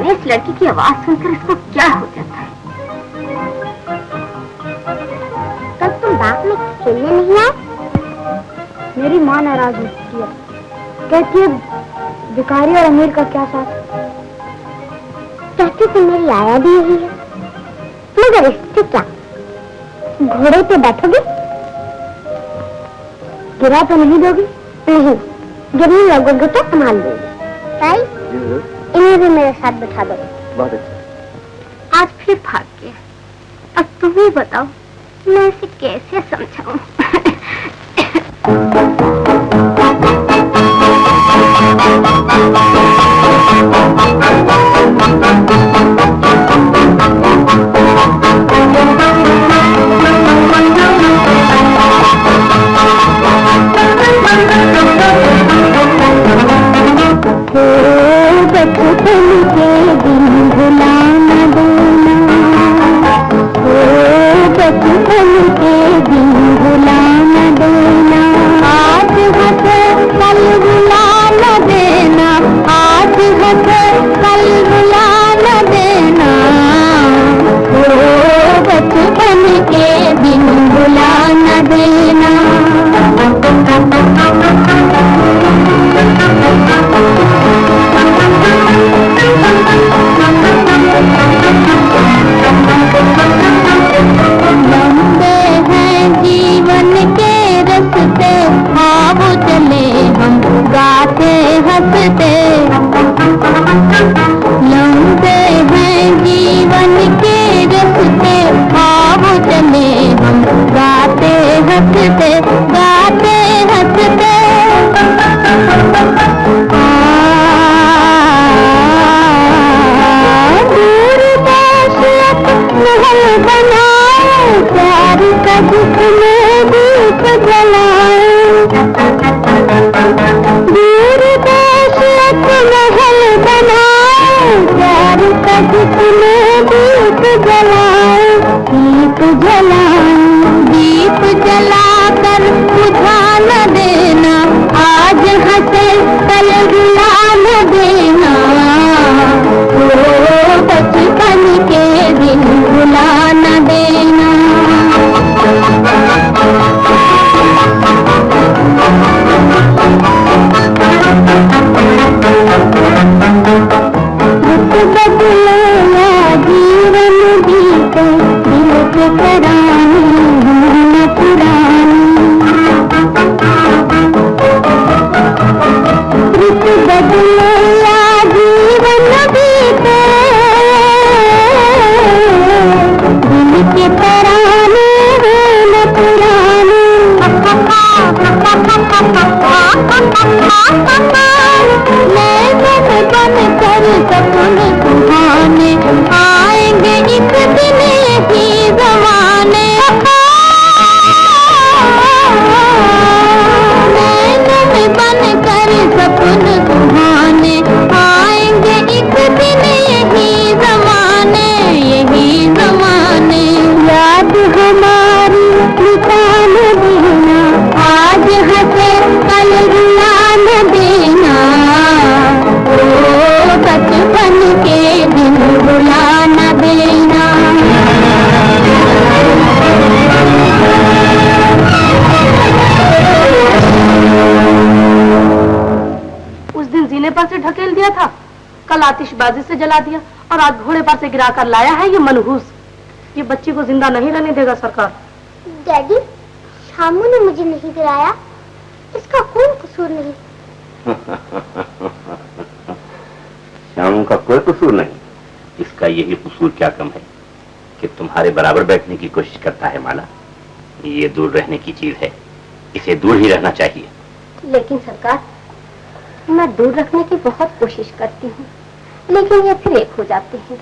इस लड़की की आवाज सुनकर इसको क्या हो जाता है। कल तुम बाग में खेलने नहीं आए? मेरी माँ नाराज होती है, कहती है भिखारी और अमीर का क्या साथ। कहती तो मेरी आया भी यही है, मगर इससे क्या? घोड़े पे बैठोगे? गिरा तो नहीं दोगी? नहीं, गिरने लगोगे तो संभाल दोगे। इन्हें भी मेरे साथ बैठा दो। बहुत अच्छा। आज फिर भाग गया। अब तुम ही बताओ मैं इसे कैसे समझाऊं? बचपन के दिन भुला बीते दिल के तराने न पुरानी ऋतु बदले या जीवन बीते दिल के तराने न पुरानी नैन बन कर सपने सुहाने आएंगे एक दिन यही जमाने नैन बन कर सपने सुहाने आएंगे एक दिन यही जमाने याद हमारी मिटा न देना आज हंसे कल रुला न देना ओ बचपन के दिन रुला न देना उस दिन जीने पर से ढकेल दिया था, कल आतिशबाजी से जला दिया और आज घोड़े पर से गिरा कर लाया है ये मनहूस। ये बच्ची को जिंदा नहीं रहने देगा सरकार। डैडी, शामू ने मुझे नहीं गिराया, इसका कोई कसूर नहीं। शामू का कोई कसूर नहीं, इसका यही कसूर क्या कम है कि तुम्हारे बराबर बैठने की कोशिश करता है माला। ये दूर रहने की चीज है, इसे दूर ही रहना चाहिए। लेकिन सरकार, मैं दूर रखने की बहुत कोशिश करती हूँ, लेकिन ये फिर एक हो जाते हैं,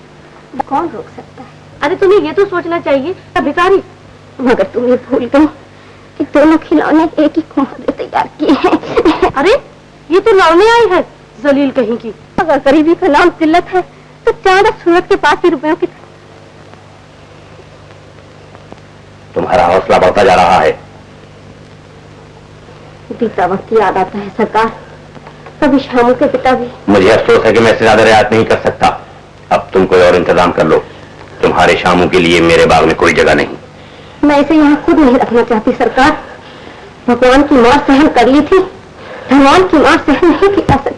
कौन रोक सकता है? अरे तुम्हें ये तो सोचना चाहिए भिखारी, मगर तुम ये भूल गई कि दोनों खिलौने एक ही कुम्हार ने तैयार किए हैं। अरे ये तो लौने आई है जलील कहीं की। अगर गरीबी का नाम जिल्लत है तो चांद सूरत के पास ही रुपयों की। तुम्हारा हौसला बढ़ता जा रहा है। बीता वक्त याद आता है सरकार, कभी शामू के पिता भी। मुझे अफसोस है कि मैं इससे ज्यादा रियायत नहीं कर सकता। अब तुम कोई और इंतजाम कर लो, तुम्हारे शामू के लिए मेरे बाग में कोई जगह नहीं। मैं इसे यहाँ खुद नहीं रखना चाहती सरकार। भगवान की मार सहन कर ली थी, भगवान की मार सहन नहीं की जा सकती।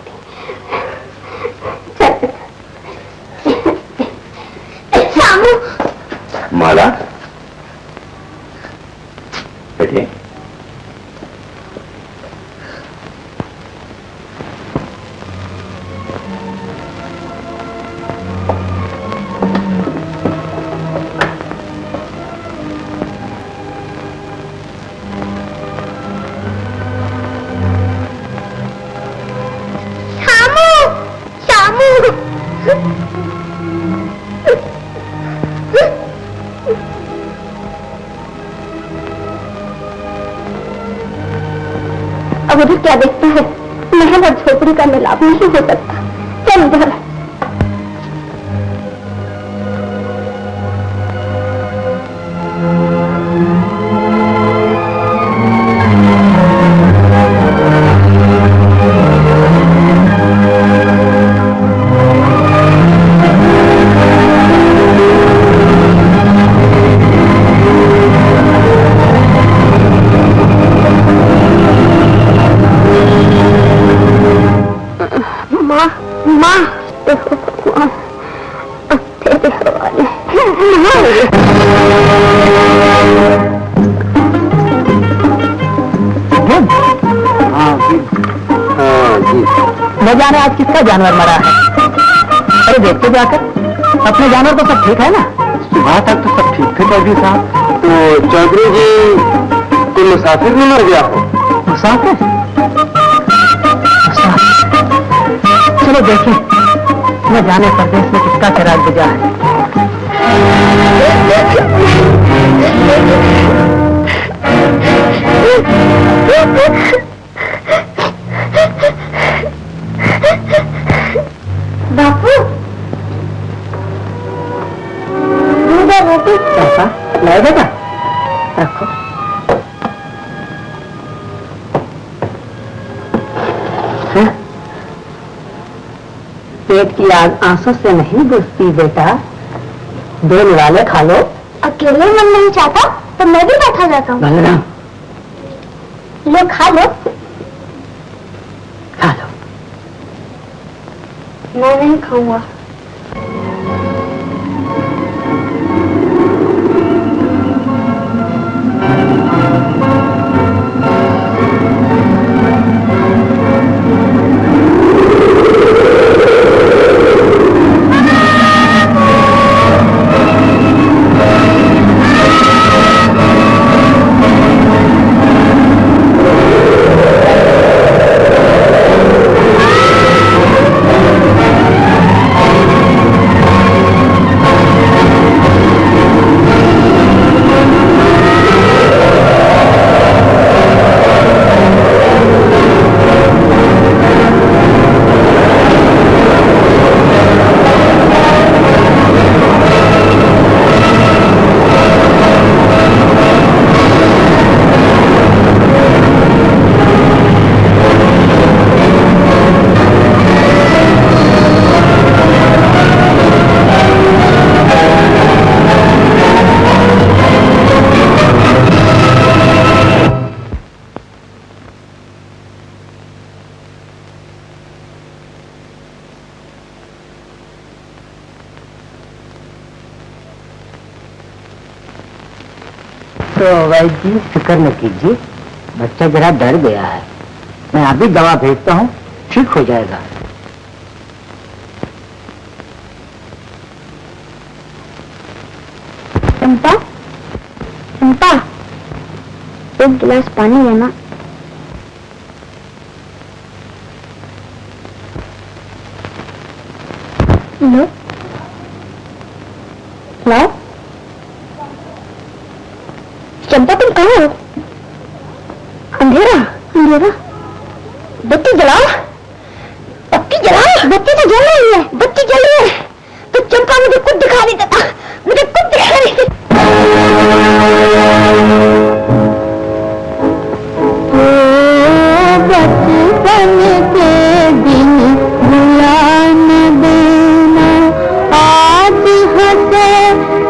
शामू। माला बैठिए। अब उधर क्या देखता है? महल और झोपड़ी का मिलाप नहीं हो सकता। चल इधर। न जाने आज किसका जानवर मरा है। अरे देखते जाकर, अपने जानवर तो सब ठीक है ना? सुबह तक तो सब ठीक थे चौधरी साहब। तो चौधरी जी कोई मुसाफिर में मर गया हो? मुसाफिर? चलो देखें, न जाने परदेश में किसका चिराग बुझा है। बापू, रोटी ऐसा ले बेटा, रखो। पेट की आग आंसू से नहीं बुझती बेटा, दो निवाले खा लो। अकेले मन नहीं चाहता तो मैं भी बैठा जाता हूँ। बलराम, लो खा लो। खा लो। मैं नहीं खाऊंगा। तो भाई जी फिक्र न कीजिए, बच्चा जरा डर गया है, मैं अभी दवा भेजता हूँ, ठीक हो जाएगा। चंपा, चंपा, एक गिलास पानी लेना। लो, लाओ। चंपा तुम कहाँ हो? अंधेरा, अंधेरा। बत्ती जलाओ, बत्ती जलाओ। बत्ती तो जल रही है, बत्ती जल रही है। तो चंपा मुझे कुछ दिखा नहीं देता, मुझे कुछ दिखा नहीं देता। बचपन के दिन भुला न देना, आज हंसे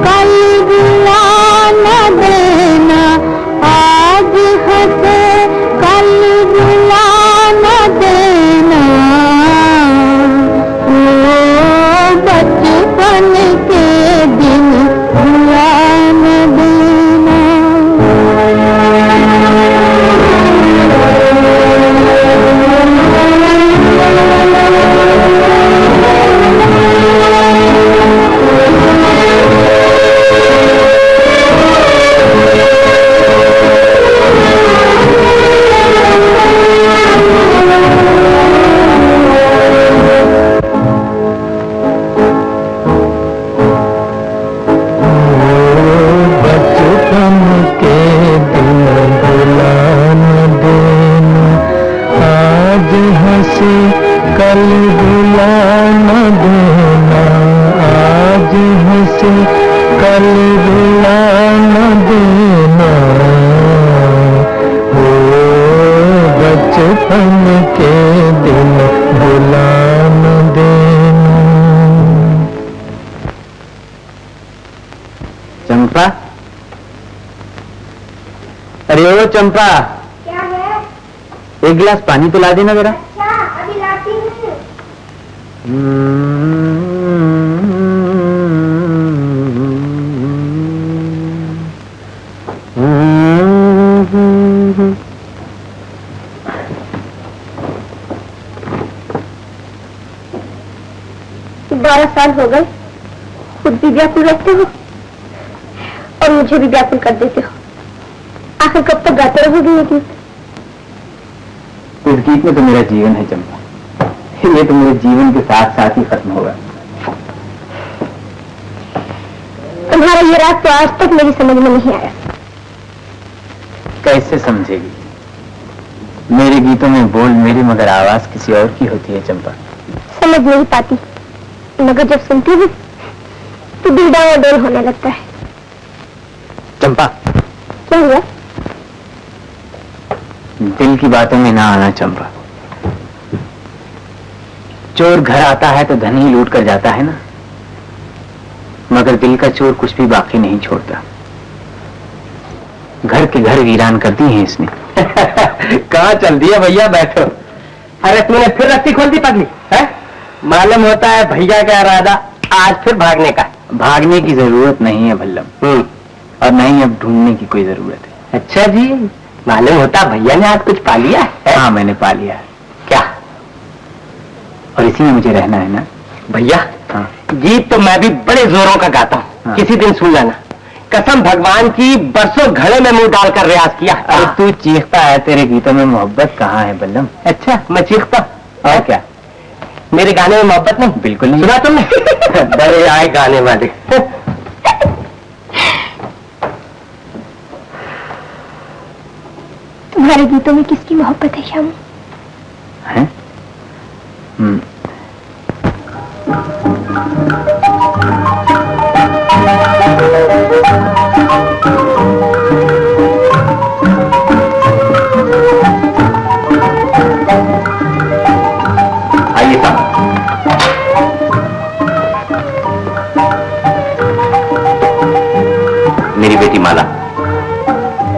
कल भुला न देना, आज हंसे कल भुला न देना। ओ बचपन के दिन भुला न देना। कल भुला न देना, आज हंसे कल भुला न देना। ओ बचपन के दिन भुला न देना। चंपा, अरे ओ चंपा, क्या है? एक गिलास पानी तो ला देना जरा। क्या अभी लाती हूँ। बारह साल हो गए, खुद भी व्याकुल रहते हो और मुझे भी व्याकुल कर देते हो। आखिर कब तक गाते रहोगे ये गीत? इस गीत में तो मेरा जीवन है चंपा, ये तो मेरे जीवन के साथ साथ ही खत्म होगा। तुम्हारा ये राग तो आज तक मेरी समझ में नहीं आया। कैसे समझेगी? मेरे गीतों में बोल मेरी मगर आवाज किसी और की होती है चंपा। समझ नहीं पाती, मगर जब सुनती हूँ तो दिल डावाडोल होने लगता है। चंपा, क्या हुआ? दिल की बातों में ना आना चंपा। चोर घर आता है तो धन ही लूट कर जाता है ना, मगर दिल का चोर कुछ भी बाकी नहीं छोड़ता। घर के घर वीरान कर दी है इसने। कहाँ चल दिया भैया, बैठो। अरे तूने फिर रस्सी खोल दी पगली है? मालूम होता है भैया का इरादा आज फिर भागने का। भागने की जरूरत नहीं है भल्लम, और नहीं अब ढूंढने की कोई जरूरत है। अच्छा जी, मालूम होता भैया ने आज कुछ पा लिया है? हाँ मैंने पा लिया। क्या? और इसी में मुझे रहना है ना भैया। हाँ। गीत तो मैं भी बड़े जोरों का गाता हूँ। हाँ। किसी दिन सुन लेना। कसम भगवान की, बरसों घड़े में मुंह डालकर रियाज किया। अरे तू चीखता है, तेरे गीतों में मोहब्बत कहाँ है बल्लम? अच्छा मैं चीखता और क्या? मेरे गाने में मोहब्बत नहीं? बिल्कुल नहीं। सुना तुमने? बड़े आए गाने वाले। तुम्हारे गीतों में किसकी मोहब्बत है श्याम? है? आइए साहब। मेरी बेटी माला,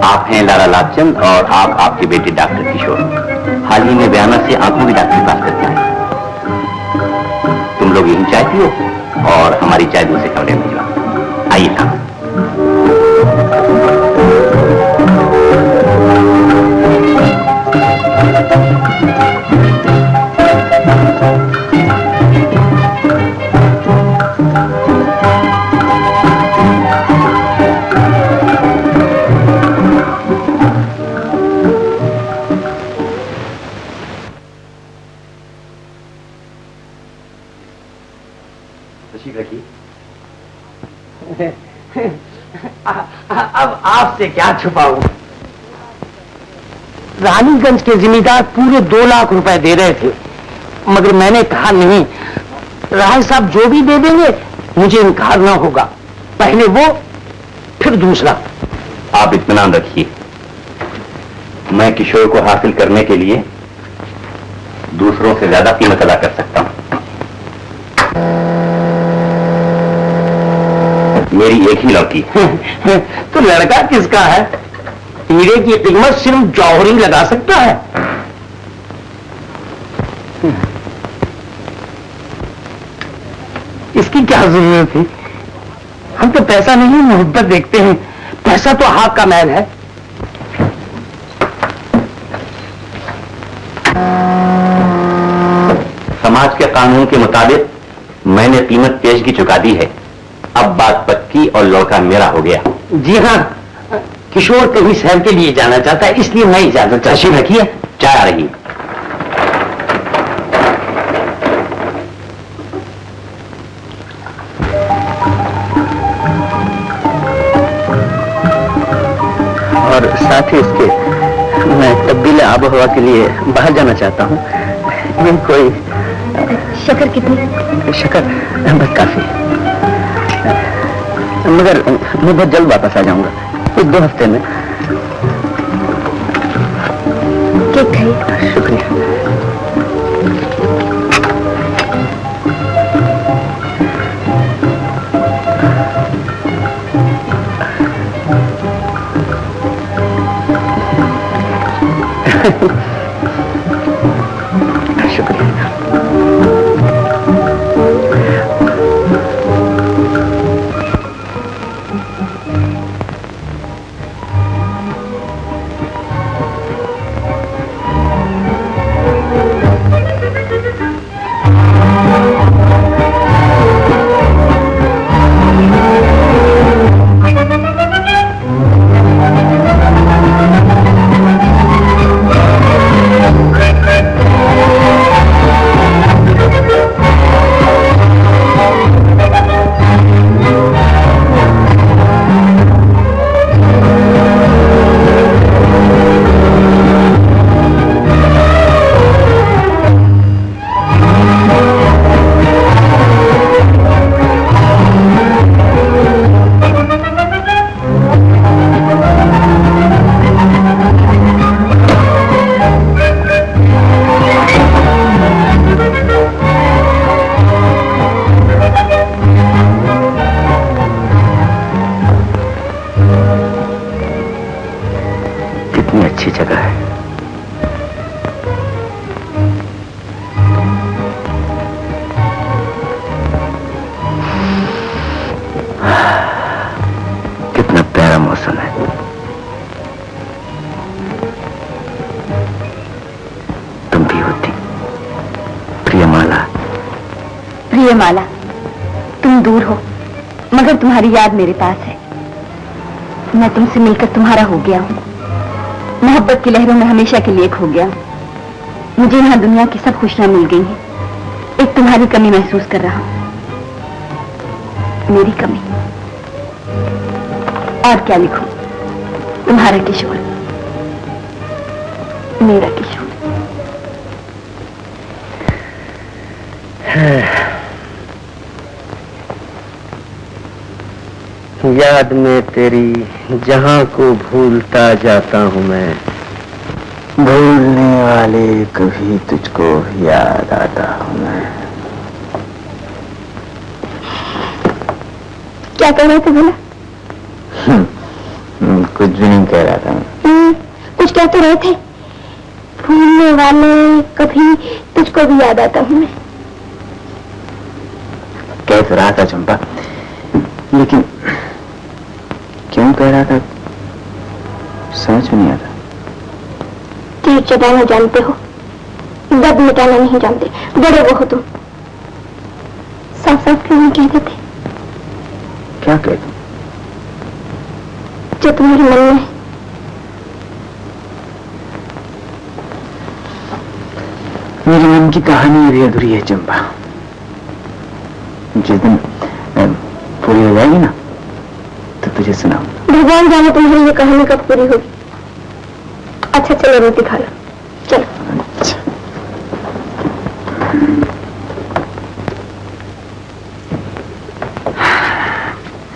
आप हैं लाला लालचंद और आप आपके बेटे डॉक्टर किशोर। हाल ही में बयाना से आंखों की डॉक्टरी पास करके आए। तुम लोग यही चाय पियो और हमारी चाय दूसरे कमरे में भिजवा। आइए साहब। अब आपसे क्या छुपाऊं? रानीगंज के जिम्मेदार पूरे 2 लाख रुपए दे रहे थे, मगर मैंने कहा नहीं, राय साहब जो भी दे देंगे मुझे इनकार ना होगा, पहले वो फिर दूसरा। आप इत्मीनान रखिए, मैं किशोर को हासिल करने के लिए दूसरों से ज्यादा कीमत अदा कर सकता हूं। मेरी एक ही लड़की। तो लड़का किसका है? हीरे की कीमत सिर्फ जौहरी लगा सकता है। इसकी क्या जरूरत थी? हम तो पैसा नहीं मोहब्बत देखते हैं, पैसा तो हाथ का मैल है। समाज के कानून के मुताबिक मैंने कीमत पेशगी चुका दी है, अब बात पक्की और लड़का मेरा हो गया। जी हाँ, किशोर कहीं शहर के लिए जाना चाहता है, इसलिए मैं इजाजत चाहती हूं। रखिए, चाय आ रही है। और साथ ही इसके मैं तब्दील आबोहवा के लिए बाहर जाना चाहता हूँ। कोई शक्कर कितनी? शक्कर बस काफी, मगर मैं बहुत जल्द वापस आ जाऊंगा, कुछ 2 हफ्ते में। केक खाइए। शुक्रिया। शुक्रिया। अच्छी जगह है। कितना प्यारा मौसम है। तुम भी होती प्रियमाला। प्रियमाला, तुम दूर हो मगर तुम्हारी याद मेरे पास है। मैं तुमसे मिलकर तुम्हारा हो गया हूँ, मोहब्बत की लहरों में हमेशा के लिए खो गया हूँ। मुझे यहाँ दुनिया की सब खुशियां मिल गई हैं, एक तुम्हारी कमी महसूस कर रहा हूँ। मेरी कमी और क्या लिखूं? तुम्हारा किशोर, मेरा किशोर। याद में तेरी जहां को भूलता जाता हूं मैं, भूलने वाले कभी तुझको याद आता हूं मैं। क्या कह रहे थे बोला? कुछ भी नहीं कह रहा था। कुछ कह तो रहे थे, भूलने वाले कभी तुझको भी याद आता हूं मैं। कह तो रहा था चंपा, लेकिन क्यों कह रहा था समझ में नहीं आता। तीर चलाना जानते हो, दर्द मिटाना नहीं जानते, बड़े वो हो तुम। साफ साफ क्यों नहीं कह देते? क्या कहते? जो तुम्हारे मन में है। मेरे मन की कहानी अभी अधूरी है चंपा। जिस दिन पूरी हो जाएगी ना, तो तुझे मुझे सुनाओ। भगवान जाने तुम्हारी ये कहानी कब पूरी होगी। अच्छा चलो रोटी खा लो, चलो। अच्छा।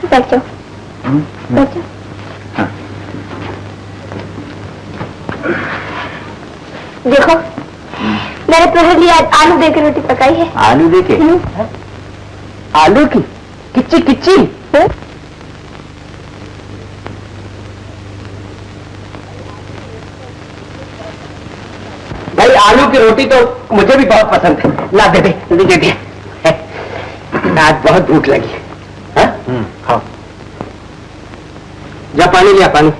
बैठ जाओ, बैठ जाओ। हाँ। देखो मैंने तुम्हारे लिए आज आलू दे के रोटी पकाई है। आलू देके? आलू की किच्ची किच्ची? भाई आलू की रोटी तो मुझे भी बहुत पसंद है। ला दे दे दे दे। आज बहुत भूख लगी है। खाओ। जा पानी लिया, पानी।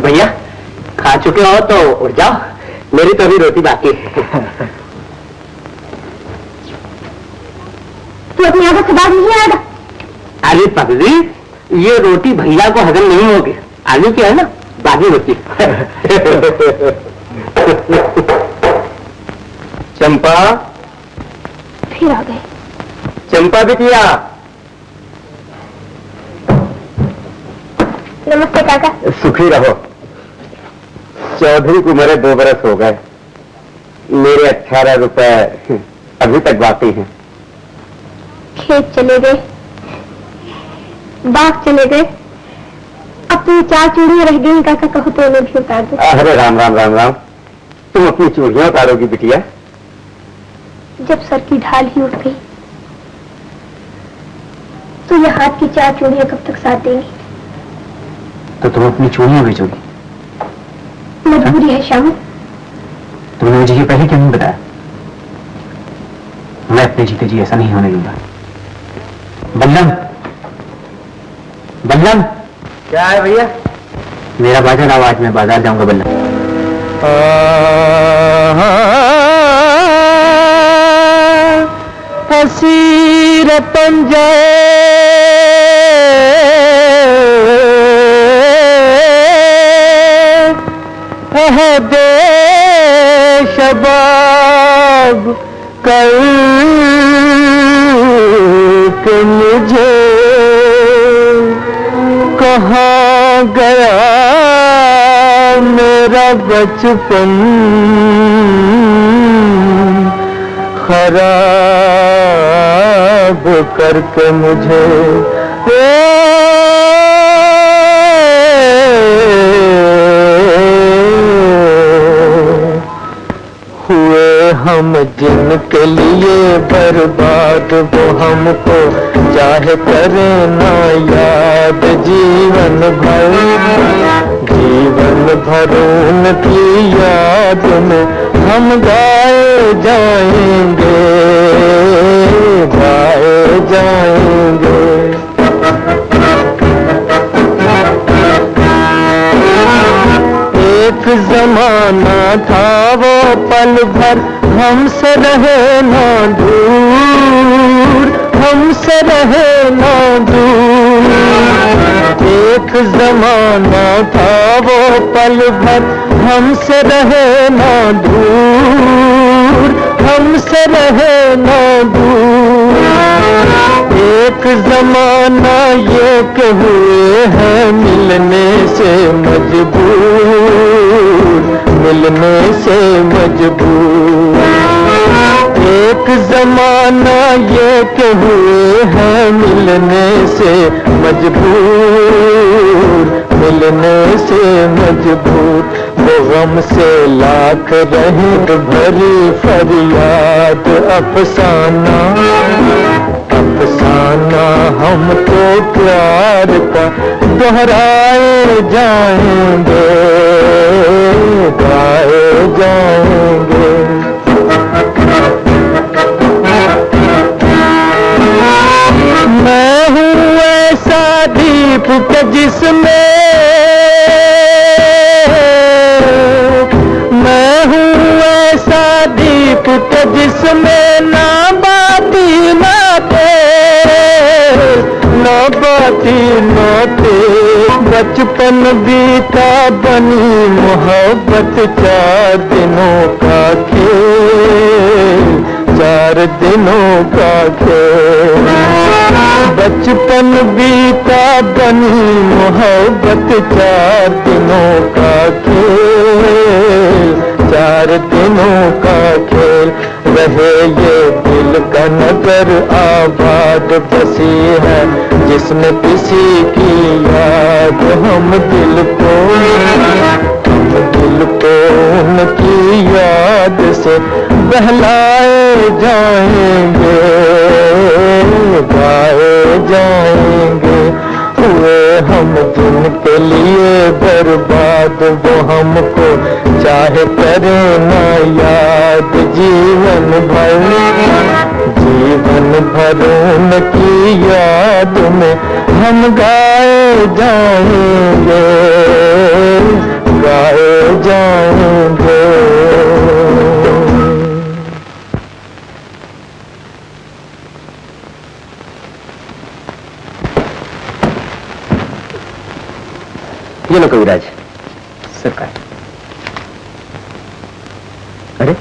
भैया खा चुके हो तो उठ जाओ, मेरी तो अभी रोटी बाकी है। तू अपनी आदत से बात नहीं आएगा? अरे पगली, ये रोटी भैया को हजम नहीं होगी। आलू की है ना, बाकी रोटी। चंपा फिर आ गए। चंपा बिटिया। नमस्ते काका। सुखी रहो। चौधरी को मेरे 2 बरस हो गए, मेरे 18 रुपए अभी तक बाकी हैं। खेत चले गए, बाग चले गए, अब तो 4 चूड़ियां रह गई काका, कहो तो उन्हें भी उतार दो। अरे राम राम राम राम, तुम अपनी चूड़ियां उतारोगी बिटिया? जब सर की ढाल ही उठ गई तो ये हाथ की 4 चूड़ियां कब तक साथ देंगी? तो तुम अपनी चूड़ियां बेचोगी? मजबूरी है श्यामू। तुमने मुझे ये पहले क्यों नहीं बताया? मैं अपने जीते जी ऐसा नहीं होने दूंगा। बल्लम, बल्लम। क्या है भैया? मेरा बाजार लाओ, आज मैं बाजार जाऊंगा बल्लम। हसीर पंजे दे शबाब कर के मुझे कहाँ गया मेरा बचपन, खराब करके मुझे हुए हम जिनके लिए बर्बाद, वो हमको चाहे करे ना याद। जीवन भर उनकी याद में हम गाए जाएंगे, गाए जाएंगे। एक जमाना था वो पल भर हमसे रहे ना दूर, हमसे रहे ना दूर। एक जमाना था वो पल भर हमसे रहे ना दूर, हमसे रहे ना दूर। एक जमाना ये के हुए हैं मिलने से मजबूर, मिलने से मजबूर। एक जमाना ये के हुए हैं मिलने से मजबूर, मिलने से मजबूर। वो गम से लाख रहे भरी फरियाद, अफसाना अफसाना हमको प्यार का दोहराए जाएंगे, गाए जाएंगे। मैं हूँ ऐसा दीप के जिसमें, मैं हूँ ऐसा दीप के जिसमें ना बाती ना तेज, ना बाती ना तेज। बचपन बीता बनी मोहब्बत 4 दिनों का खेल, 4 दिनों का खेल। बचपन बीता बनी मोहब्बत 4 दिनों का खेल, 4 दिनों का खेल। रहे ये दिल का नगर आबाद बसी है जिसमें किसी की याद, हम दिल को उनकी याद से बहलाए जाएंगे, गाए जाएंगे। हुए हम जिनके लिए बर्बाद, वो हमको चाहे करे ना याद, जीवन भर उनकी याद में हम गाए जाएंगे, गाए जाएंगे। ये लो कविराज। सरकार। अरे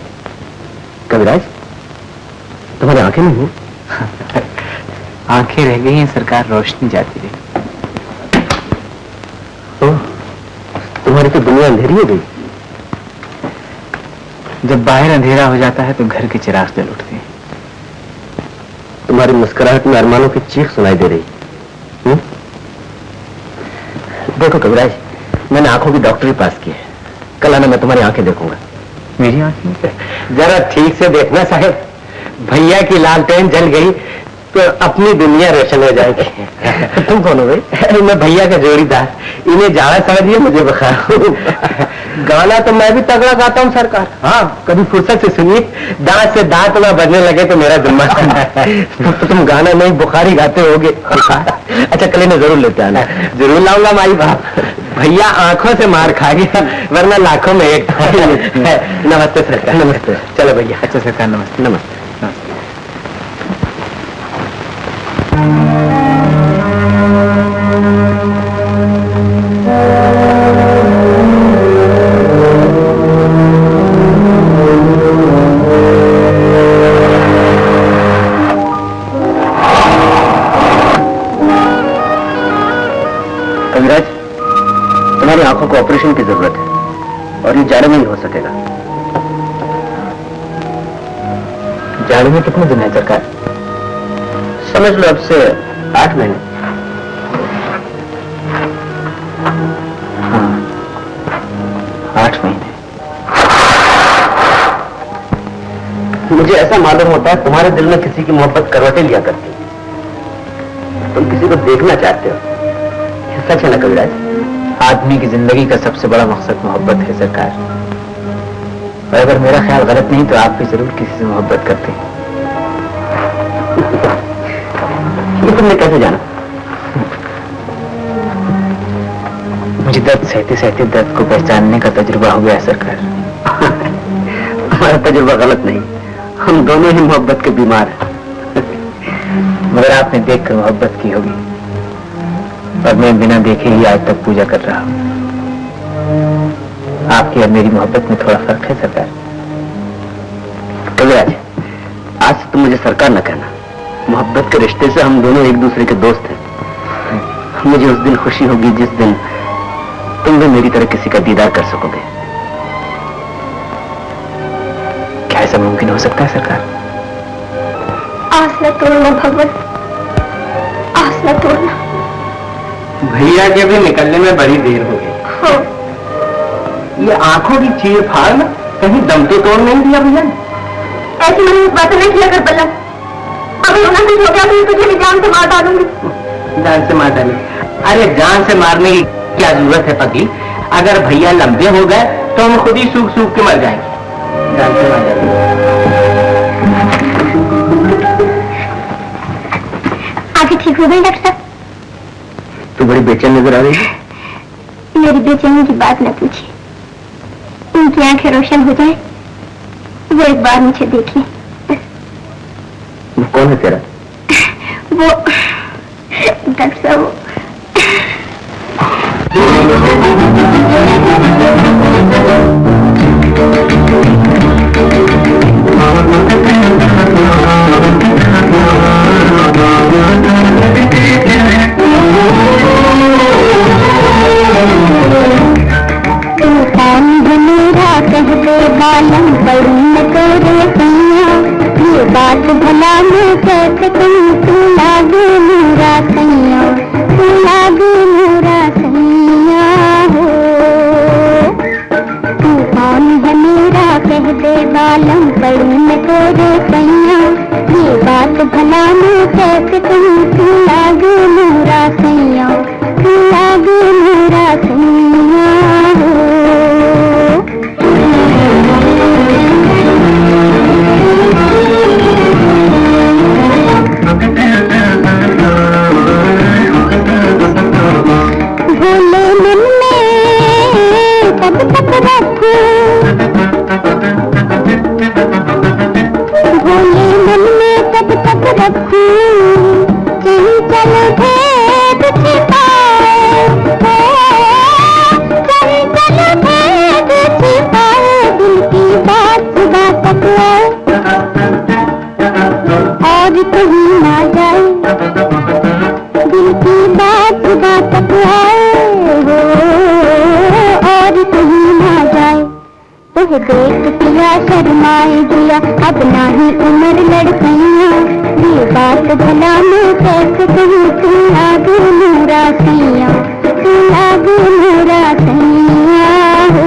कविराज, तुम्हारी आंखें नहीं हैं? आंखें रह गई हैं सरकार, रोशनी जाती रही। ओह, तुम्हारी तो दुनिया अंधेरी हो गई। जब बाहर अंधेरा हो जाता है तो घर के चिराग जल उठते हैं। तुम्हारी मुस्कुराहट में अरमानों की चीख सुनाई दे रही। देखो कविराज, मैंने आंखों की डॉक्टरी पास की है। कल आना, मैं तुम्हारी आंखें देखूंगा। मेरी आंखें? जरा ठीक से देखना साहब, भैया की लालटेन जल गई तो अपनी दुनिया रोशन हो जाएगी। तुम कौन हो भाई? मैं भैया का जोड़ीदार। इन्हें जाड़ा समझिए, मुझे बुखार। गाना तो मैं भी तगड़ा गाता हूँ सरकार। हाँ, कभी फुर्सत से सुनिए, दांत से दांत ना बजने लगे तो मेरा दिम्मा। तो तुम गाना नहीं बुखारी गाते होगे। अच्छा, कल इन्हें जरूर लेते आना। जरूर लाऊंगा माई बाप। भैया आंखों से मार खा गया, वरना लाखों में एक। नमस्ते सरकार। नमस्ते। चलो भैया। अच्छा सरकार, नमस्ते। नमस्ते। कविराज, तुम्हारी आंखों को ऑपरेशन की जरूरत है और ये जाड़े में ही हो सकेगा। जाड़े में कितने दिन है सरकार? समझ लो अब से 8 महीने। हाँ, 8 महीने। मुझे ऐसा मालूम होता है तुम्हारे दिल में किसी की मोहब्बत करवटें लिया करती। तुम किसी को देखना चाहते हो, ये सच है ना कविराज? आदमी की जिंदगी का सबसे बड़ा मकसद मोहब्बत है सरकार। और अगर मेरा ख्याल गलत नहीं तो आप भी जरूर किसी से मोहब्बत करते हैं। ये तुमने कैसे जाना? मुझे दर्द सहते सहते दर्द को पहचानने का तजुर्बा हो गया है सरकार। हमारा तजुर्बा गलत नहीं, हम दोनों ही मोहब्बत के बीमार हैं। मगर आपने देखकर मोहब्बत की होगी और मैं बिना देखे ही आज तक पूजा कर रहा हूं। आपकी और मेरी मोहब्बत में थोड़ा फर्क है सरकार। कविराज, आज से तुम मुझे सरकार न कहना। मोहब्बत के रिश्ते से हम दोनों एक दूसरे के दोस्त हैं। मुझे उस दिन खुशी होगी जिस दिन तुम भी मेरी तरह किसी का दीदार कर सकोगे। क्या ऐसा मुमकिन हो सकता है सरकार? आस न तोड़ना भगवत, आस न तोड़ना। भैया के भी निकलने में बड़ी देर हो गई। हाँ। ये आंखों की चीर फाड़ ना कहीं दम तो तोड़ नहीं दिया भैया ने? ऐसी मैंने बातें नहीं किया कर बल्लभ। अगर होना कुछ हो गया तो तुझे भी जान से मार डालूंगी। जान से मार डाली? अरे जान से मारने की क्या जरूरत है पगली? अगर भैया लंबे हो गए तो हम खुद ही सूख सूख के मर जाएंगे। जान से मार डाली। आगे ठीक हो गई डॉक्टर साहब? तू बड़ी बेचैन नजर आ रही है। मेरी बेचैनी की बात न पूछिए। उनकी आंखें रोशन हो जाए वो एक बार मुझे देख लें। वो कौन है तेरा? वो डॉक्टर साहब, बालम पड़ू न करे सैया, ये बात भला मैं कैसे कहूँ, तू लागे मेरा सैया, तू लागे मेरा सैया हो। तू कौन है मेरा कह दे बालम पड़ू न करे सैया, ये बात भला मैं कैसे कहूँ, तू लागे मेरा सैया, तू लागे मेरा सैया हो। भोले मन में तब तक रखो, भोले मन में तब तक रखो, चंचल भेद छिपाए, चंचल भेद छिपाए, दिल की बात सुबह तक और कहीं ना जाए, दिल की बात सुबह तक हो और कहीं ना जाए। तुझे देख पिया शर्माए दिया, अब ना ही उम्र लड़कैया, ये बात भला मैं कैसे कहूँ, तू लागे मेरा सैया, तू लागे मेरा सैया हो।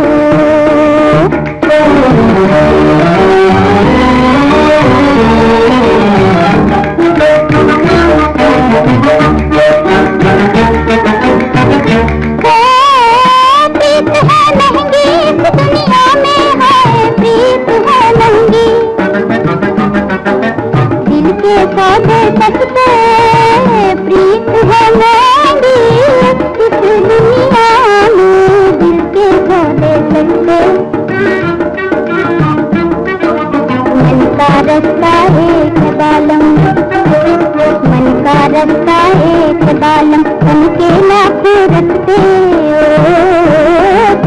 प्रीत है महंगी इस दुनिया में, है प्रीत है महंगी, दिल के सौदे सस्ते, प्रीत है महंगी इस दुनिया में, दिल के सौदे सस्ते। मन का रास्ता एक बालम, मन का रास्ता एक बालम, उनके लाखों रखते,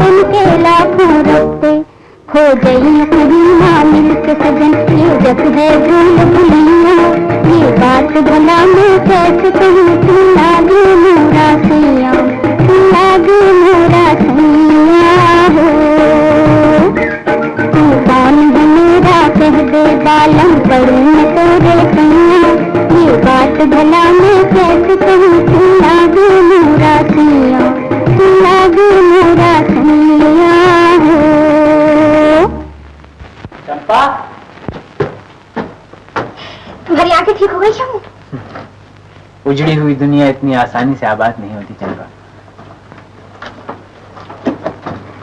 उनके लाखों रखते, खो गई कहीं ना मिलके सजन, ये जग है भूल भुलैया, ये बात भला मैं कैसे कहूँ, तू लागे मेरा सैया, तू लागे मेरा सैया हो। तू कौन है मेरा कह दे बालम पड़ू न तोरे सैया, ये बात भला मैं कैसे कहूँ, तू लागे मेरा सैया, तू लागे मेरा सैया हो। चंपा, तुम्हारी आंखें ठीक हो गई श्यामू? उजड़ी हुई दुनिया इतनी आसानी से आबाद नहीं होती चंपा।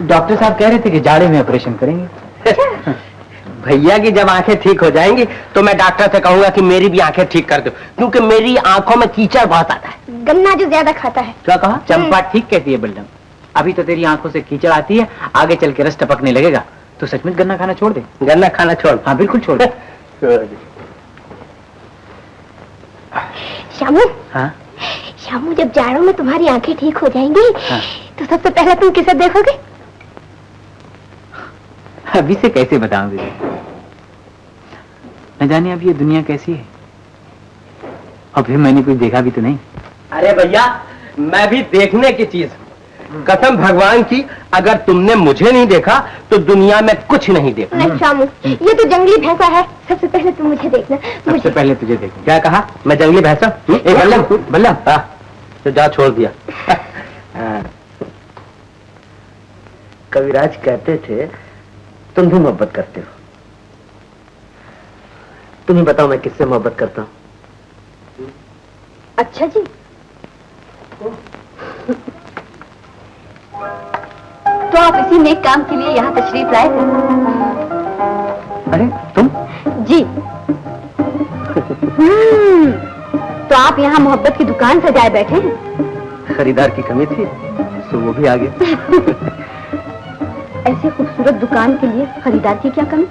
डॉक्टर साहब कह रहे थे कि जाड़े में ऑपरेशन करेंगे। भैया की जब आंखें ठीक हो जाएंगी तो मैं डॉक्टर से कहूंगा कि मेरी भी आंखें ठीक कर दो, क्योंकि मेरी आंखों में कीचड़ बहुत आता है। गन्ना जो ज्यादा खाता है। क्या कहा? चंपा ठीक कहती है बल्लम, अभी तो तेरी आंखों से कीचड़ आती है, आगे चल के रस टपकने लगेगा, तो सच में गन्ना खाना छोड़ दे। गन्ना खाना छोड़? हाँ बिल्कुल छोड़ दे। श्यामू, हाँ श्यामू, जब जाड़ों में तुम्हारी आंखें ठीक हो जाएंगी, हाँ। तो सबसे पहले तुम किसे देखोगे? अभी से कैसे बताऊं दीदी, न जाने अब ये दुनिया कैसी है, और फिर मैंने कुछ देखा भी तो नहीं। अरे भैया, मैं भी देखने की चीज, कसम भगवान की, अगर तुमने मुझे नहीं देखा तो दुनिया में कुछ नहीं देखा। नहीं श्यामू, ये तो जंगली भैंसा है, सबसे पहले तुम मुझे देखना। सबसे पहले तुझे देखूं। क्या कहा? मैं जंगली भैंसा? बल्लम, बल्लम, तो जा छोड़ दिया। कविराज कहते थे तुम भी मोहब्बत करते हो, तुम्हें बताओ मैं किससे मोहब्बत करता हूँ? अच्छा जी, तो आप इसी नेक काम के लिए यहाँ तशरीफ लाए थे? अरे तुम? जी। तो आप यहाँ मोहब्बत की दुकान सजाए बैठे हैं? खरीदार की कमी थी तो वो भी आ गए। ऐसे खूबसूरत दुकान के लिए खरीदार की क्या कमी?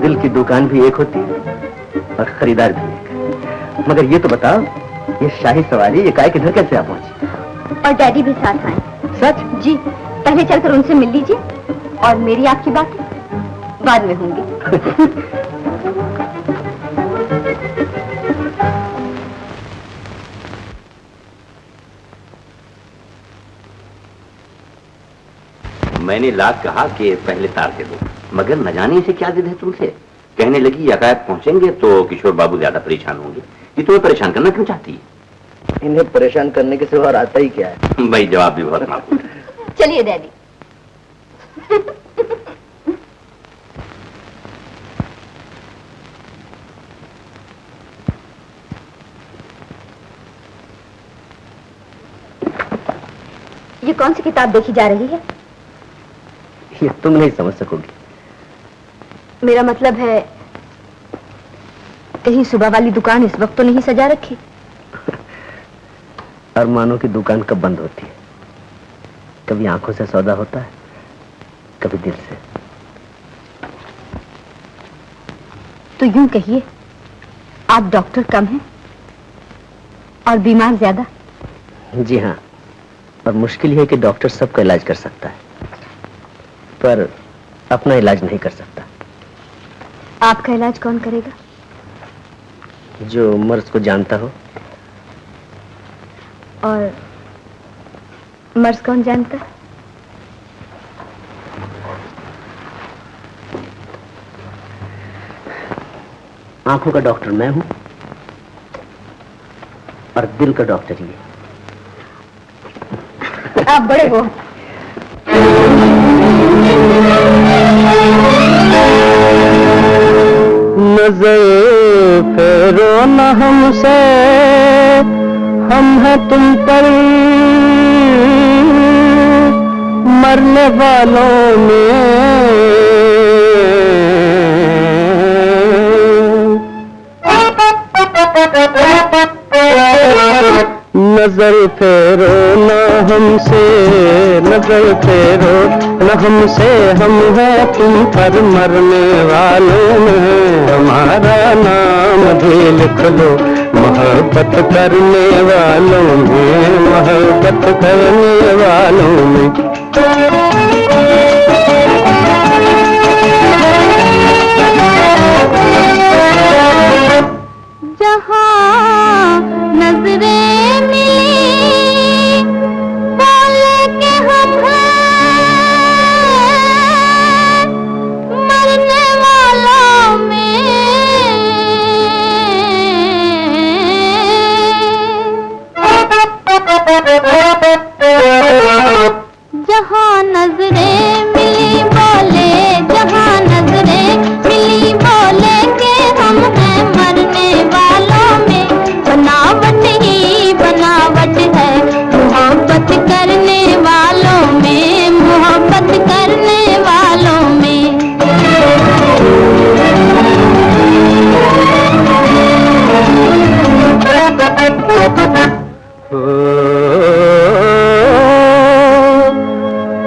दिल की दुकान भी एक होती है और खरीदार भी एक। मगर ये तो बताओ, ये शाही सवारी ये काय किधर कैसे आ पहुंची? और डैडी भी साथ आए। सच? जी, पहले चलकर उनसे मिल लीजिए और मेरी आपकी बात बाद में होंगी। मैंने लाख कहा कि पहले तार दे दो, मगर न जाने से क्या जिद है तुमसे। कहने लगी यकायक पहुंचेंगे तो किशोर बाबू ज्यादा परेशान होंगे। ये तुम्हें परेशान करना क्यों चाहती है? इन्हें परेशान करने के सिवा और आता ही क्या है? भाई जवाब भी बहुत माकूल है। चलिए डैडी। ये कौन सी किताब देखी जा रही है? ये तुम नहीं समझ सकोगी। मेरा मतलब है, कहीं सुबह वाली दुकान इस वक्त तो नहीं सजा रखी? अरमानों की दुकान कब बंद होती है? कभी आंखों से सौदा होता है, कभी दिल से। तो यूं कहिए, आप डॉक्टर कम हैं और बीमार ज्यादा। जी हाँ, और मुश्किल है कि डॉक्टर सबका इलाज कर सकता है पर अपना इलाज नहीं कर सकता। आपका इलाज कौन करेगा? जो मर्ज को जानता हो। और मर्ज कौन जानता है? आंखों का डॉक्टर मैं हूं और दिल का डॉक्टर ये। आप बड़े हो। नजर फेरो न हमसे, हम हैं तुम पर मरने वालों में। नजर फेरो न हमसे, नजर फेरो न हमसे, हम हैं तुम पर मरने वालों में। हमारा नाम भी लिख लो मोहब्बत करने वालों में, मोहब्बत करने वालों में। जहाँ नजरें मिली बोले के हम हैं मरने वालों में। जहाँ नजरें मिली बोले, जहाँ नजरें मिली बोले के हम हैं मरने वालों में। बनावट ही बनावट है मोहब्बत करने वालों में, मोहब्बत करने वालों में।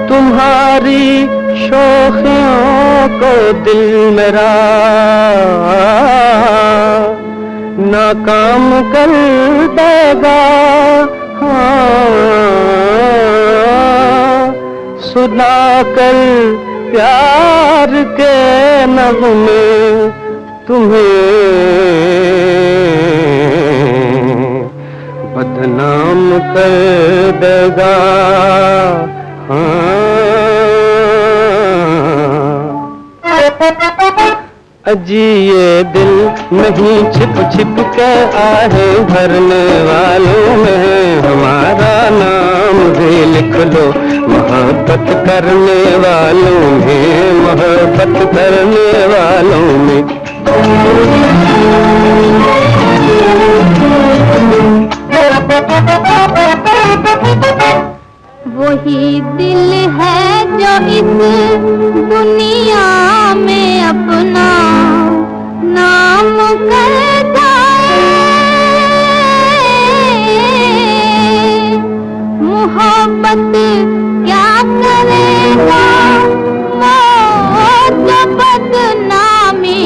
तुम्हारी शोखियों को दिल मेरा नाकाम कर देगा। हाँ, सुना कर प्यार के नगमे तुम्हें बदनाम कर देगा। अजी ये दिल नहीं छिप छिप के आहे भरने वालों में। हमारा नाम भी लिख लो मोहब्बत करने वालों में, मोहब्बत करने वालों में। वही दिल है जो इस दुनिया में अपना नाम कर जाए। मोहब्बत क्या करेगा वो जो बदनामी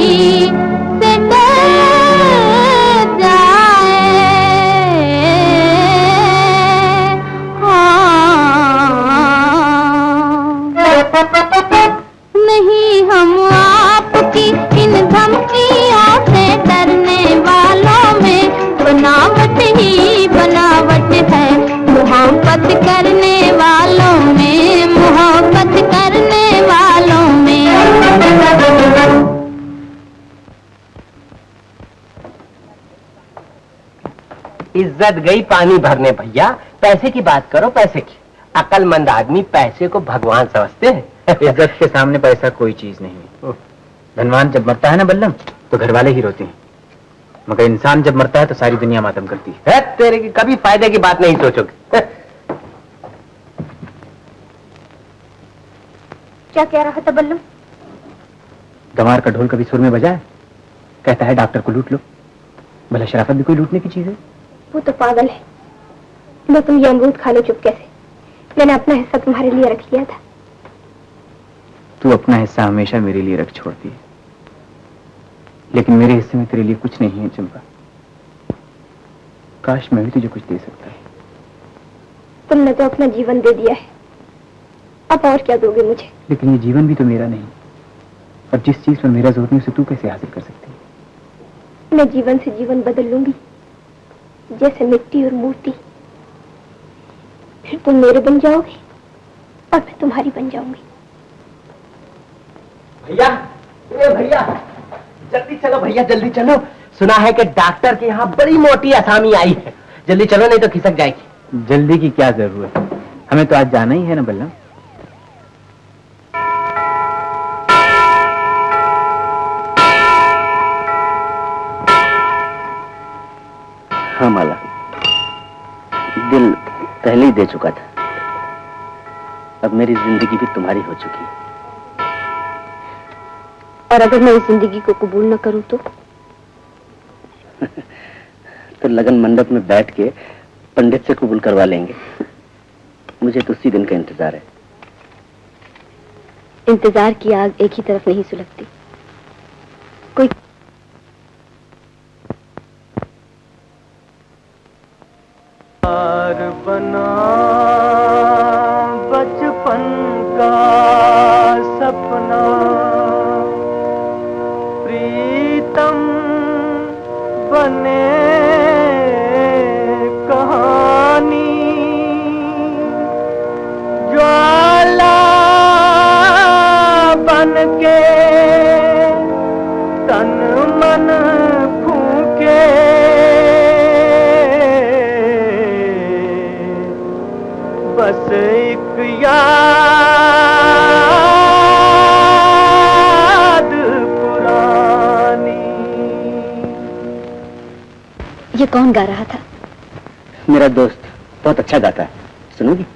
इज्जत गई पानी भरने भैया। पैसे की बात करो, पैसे की। अक्लमंद आदमी पैसे को भगवान समझते हैं। इज्जत के सामने पैसा कोई चीज नहीं है। धनवान जब मरता है ना बल्लम, तो घर वाले ही रोते हैं, मगर इंसान जब मरता है तो सारी दुनिया मातम करती है। तेरे की कभी फायदे की बात नहीं सोचोगे। क्या कह रहा था बल्लम? गंवार का ढोल कभी सुर में बजा है? कहता है डॉक्टर को लूट लो। भला शराफत भी कोई लूटने की चीज है? वो तो पागल है। मैं तुम ये अमरूद खा लो चुपके से। मैंने अपना हिस्सा तुम्हारे लिए रख लिया था। तू अपना हिस्सा हमेशा मेरे लिए रख छोड़ती है, लेकिन मेरे हिस्से में तेरे लिए कुछ नहीं है चंपा। काश मैं भी तुझे कुछ दे सकता। तुमने तो अपना जीवन दे दिया है, अब और क्या दोगे मुझे? लेकिन ये जीवन भी तो मेरा नहीं, और जिस चीज पर मेरा जोर नहीं उसे तू कैसे हासिल कर सकती है? मैं जीवन से जीवन बदल लूंगी, जैसे मिट्टी और मूर्ति। फिर तुम मेरे बन जाओगे और मैं तुम्हारी बन जाऊंगी। भैया, भैया जल्दी चलो भैया, जल्दी चलो। सुना है कि डॉक्टर के यहाँ बड़ी मोटी असामी आई है। जल्दी चलो नहीं तो खिसक जाएगी। जल्दी की क्या जरूरत है, हमें तो आज जाना ही है ना बल्लम। हाँ माला, दिल पहले ही दे चुका था। अब मेरी जिंदगी भी तुम्हारी हो चुकी है। और अगर मैं इस जिंदगी को कबूल न करूं तो? तो लगन मंडप में बैठ के पंडित से कबूल करवा लेंगे। मुझे तो उसी दिन का इंतजार है। इंतजार की आग एक ही तरफ नहीं सुलगती। कोई बना बचपन का सपना, प्रीतम बने कहानी, ज्वाला बन के तन मन फूके, बस एक याद पुरानी। ये कौन गा रहा था? मेरा दोस्त बहुत अच्छा गाता है, सुनोगी?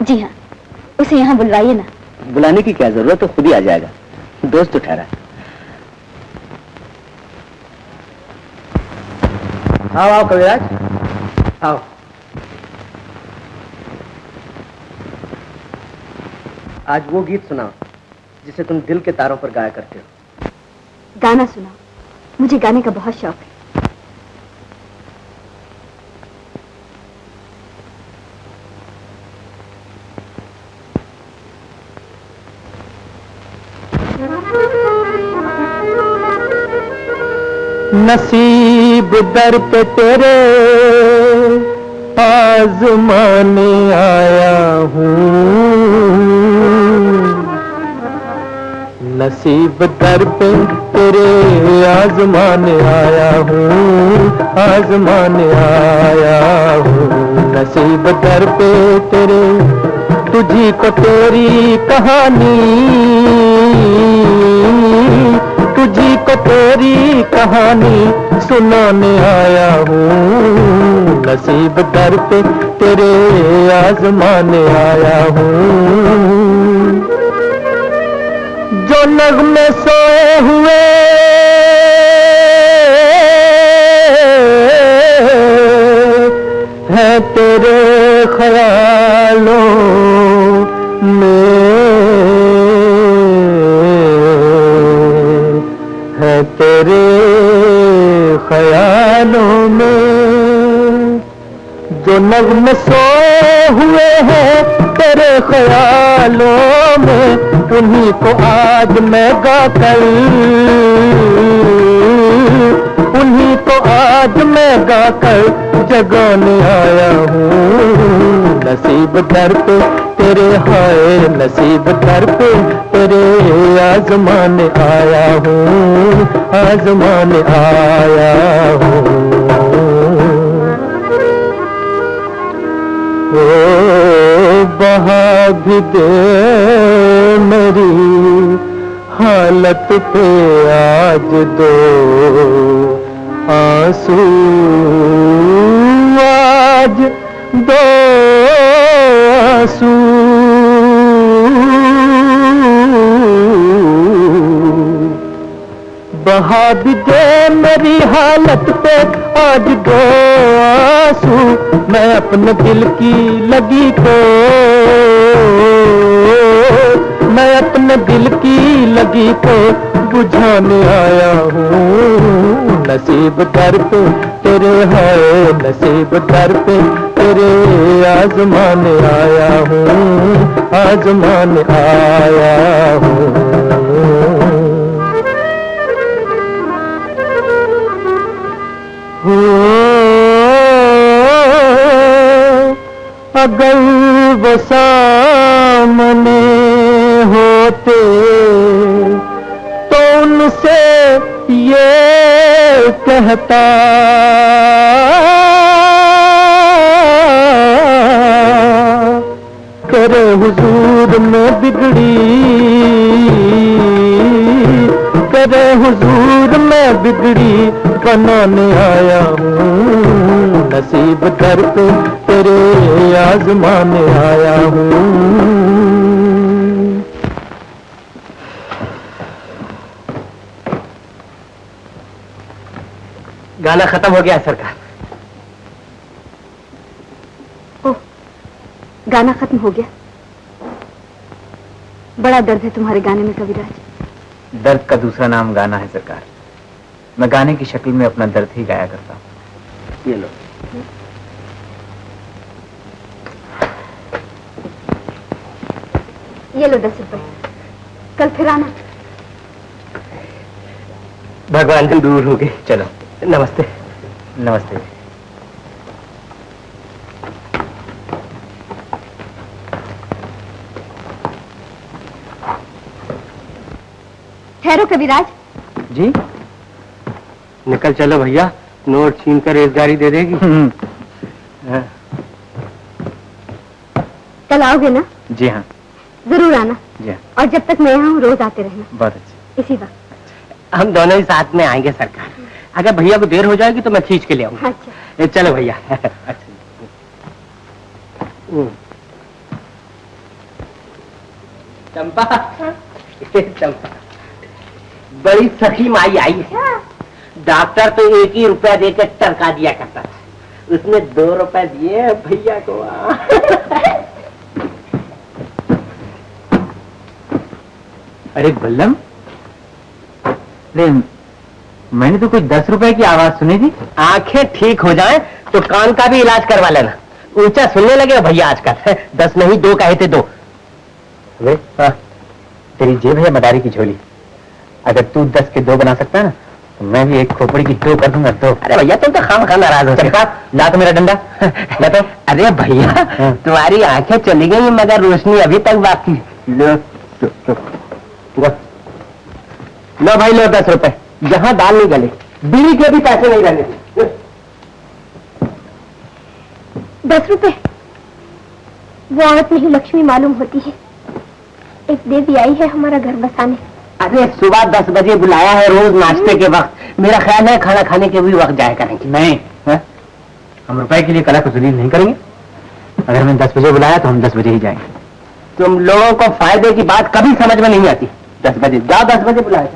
जी हाँ, उसे यहाँ बुलवाइए ना। बुलाने की क्या जरूरत है, खुद ही आ जाएगा। दोस्त तो ठहरा। आओ आओ कविराज, आओ। आज वो गीत सुनाओ जिसे तुम दिल के तारों पर गाया करते हो। गाना सुनाओ, मुझे गाने का बहुत शौक है। नसीब दर पे तेरे आज़माने आया हूँ, नसीब दर पे तेरे आज़माने आया हूँ, आज़माने आया हूँ। नसीब दर पे तेरे, तुझी को तेरी कहानी, तुझी को तेरी कहानी सुनाने आया हूँ। नसीब दर पे तेरे आज़माने आया हूँ। जो नग़्मे सोए हुए हैं तेरे ख्यालों में, है तेरे ख्यालों में। जो नग़्मे सोए हुए हैं तेरे ख्यालों में, उन्हीं को आज मैं गाकर, उन्हीं को आज मैं गाकर जगाने आया हूँ। नसीब दर पे तेरे, हाय नसीब दर पे तेरे आज़माने आया हूँ, आज़माने आया हूँ। ओ बहा भी दे मेरी हालत पे आज दो आंसू, आज दो आंसू। बहा भी दे मेरी हालत पे आज दो आंसू, मैं अपने दिल की लगी को, मैं अपने दिल की लगी को बुझाने आया हूँ। नसीब दर पे तेरे है, नसीब दर पे तेरे आजमाने आया हूँ, आजमाने आया हूँ। अगर वो सामने होते तो उनसे ये कहता, तेरे हुजूर में बिगड़ी, तेरे हुजूर में बिगड़ी बनाने आया हूँ। नसीब दर पे तेरे आजमाने आया हूँ। गाना खत्म हो गया सरकार। ओह, गाना खत्म हो गया। बड़ा दर्द है तुम्हारे गाने में कविराज। दर्द का दूसरा नाम गाना है सरकार। मैं गाने की शक्ल में अपना दर्द ही गाया करता हूँ। ये लो। ये लो 10 रुपए, कल फिर आना। भगवान तुम दूर हो गए। चलो नमस्ते। नमस्ते। ठहरो कविराज। जी निकल चलो भैया, नोट छीन कर रेजगारी दे देगी। हाँ। कल आओगे ना? जी हाँ। जरूर आना। जी हाँ। और जब तक मैं यहाँ हूँ रोज आते रहना। बहुत अच्छा। इसी वक्त। हम दोनों ही साथ में आएंगे सरकार। अगर भैया को देर हो जाएगी तो मैं खींच के ले आऊंगा। अच्छा। चलो भैया। अच्छा। चंपा। चंपा, बड़ी सखी माई आई है। डॉक्टर तो 1 ही रुपया देकर टरका दिया करता था, उसने 2 रुपए दिए भैया को। अरे बल्लम, अरे मैंने तो कुछ 10 रुपए की आवाज सुनी थी। आंखें ठीक हो जाएं तो कान का भी इलाज करवा लेना। ऊंचा सुनने लगे भैया आजकल। 10 नहीं 2 कहे थे 2। अरे तेरी जेब है मदारी की झोली। अगर तू 10 के 2 बना सकता है ना तो मैं भी एक खोपड़ी की 2 कर दूंगा 2। अरे भैया तुम तो खामखा नाराज हो। चंपा, ला तो मेरा डंडा। ला तो। अरे भैया तुम्हारी आंखें चली गई मगर रोशनी अभी तक बाकी। लो लो भाई, लो 10 रुपए। यहाँ दाल नहीं गले, बीड़ी के भी पैसे नहीं रहने। 10 रुपए? वो औरत नहीं लक्ष्मी मालूम होती है। एक देवी आई है हमारा घर बसाने। अरे सुबह 10 बजे बुलाया है रोज नाश्ते के वक्त। मेरा ख्याल है खाना खाने के भी वक्त जाया करेंगे। नहीं, हम रुपए के लिए कला को जलील नहीं करेंगे। अगर हमें 10 बजे बुलाया तो हम 10 बजे ही जाएंगे। तुम लोगों को फायदे की बात कभी समझ में नहीं आती। 10 बजे जाओ, 10 बजे बुलाया।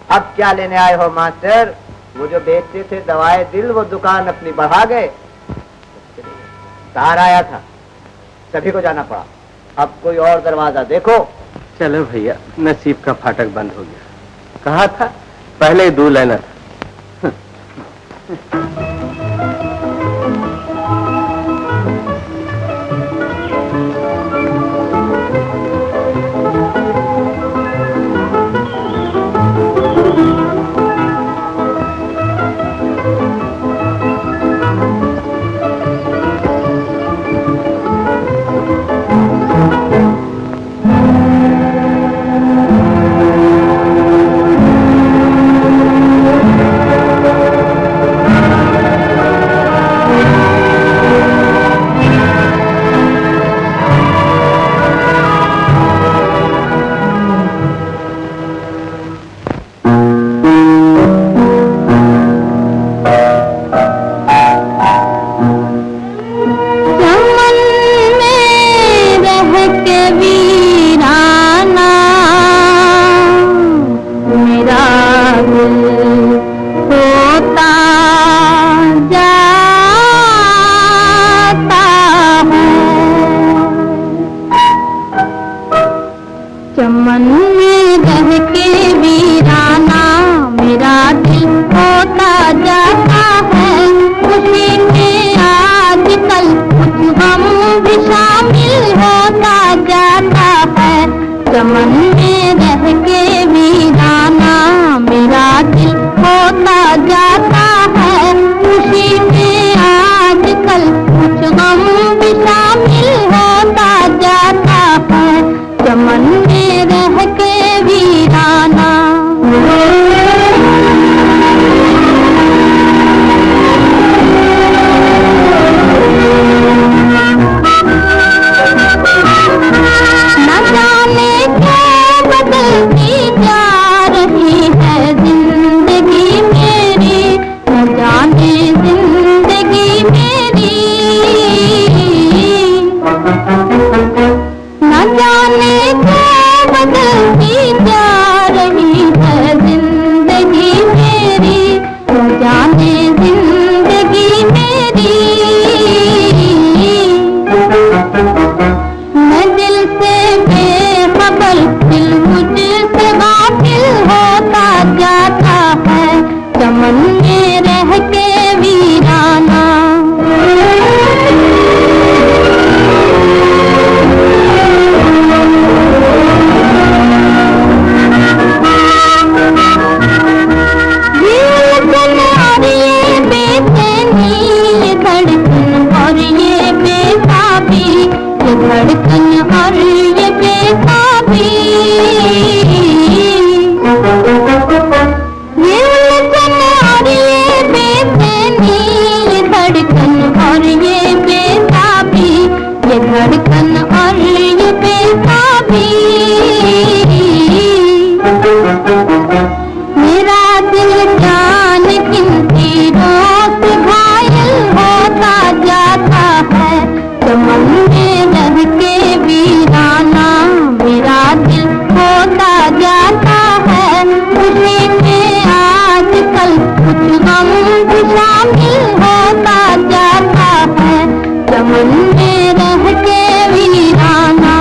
अब क्या लेने आए हो मास्टर? वो जो बेचते थे दवाएं दिल, वो दुकान अपनी बढ़ा गए। तार आया था, सभी को जाना पड़ा। अब कोई और दरवाजा देखो। चलो भैया, नसीब का फाटक बंद हो गया। कहा था पहले ही दूर लेना था। चमन में रह के वीराना मेरा दिल होता जाता है। खुशी में आजकल कुछ गम भी शामिल होता जाता है। चमन में रह के वीराना मेरा दिल होता जाता है। खुशी में आजकल कुछ गम भी शामिल होता जाता है। चमन में रह के वीराना न जाने क्यों बदलती जा रही है जिंदगी मेरी, न जाने जिंदगी मेरी, न जाने क्यों बदलती जा रही है जिंदगी मेरी, न जाने जिंदगी मेरी। मैं दिल से बेखबर, दिल मुझसे गाफिल होता जाता है। चमन में रह के वीराना धड़कन और ये बेताबी, ये उलझन और ये बेचैनी, ये धड़कन और ये बेताबी, ये धड़कन और ये बेताबी। मेरा दिल जान किन तीरों से घायल होता जाता है। चमन में रह के वीराना मेरा दिल होता जाता है। खुशी में आजकल कुछ गम भी शामिल होता जाता है। चमन में रह के वीराना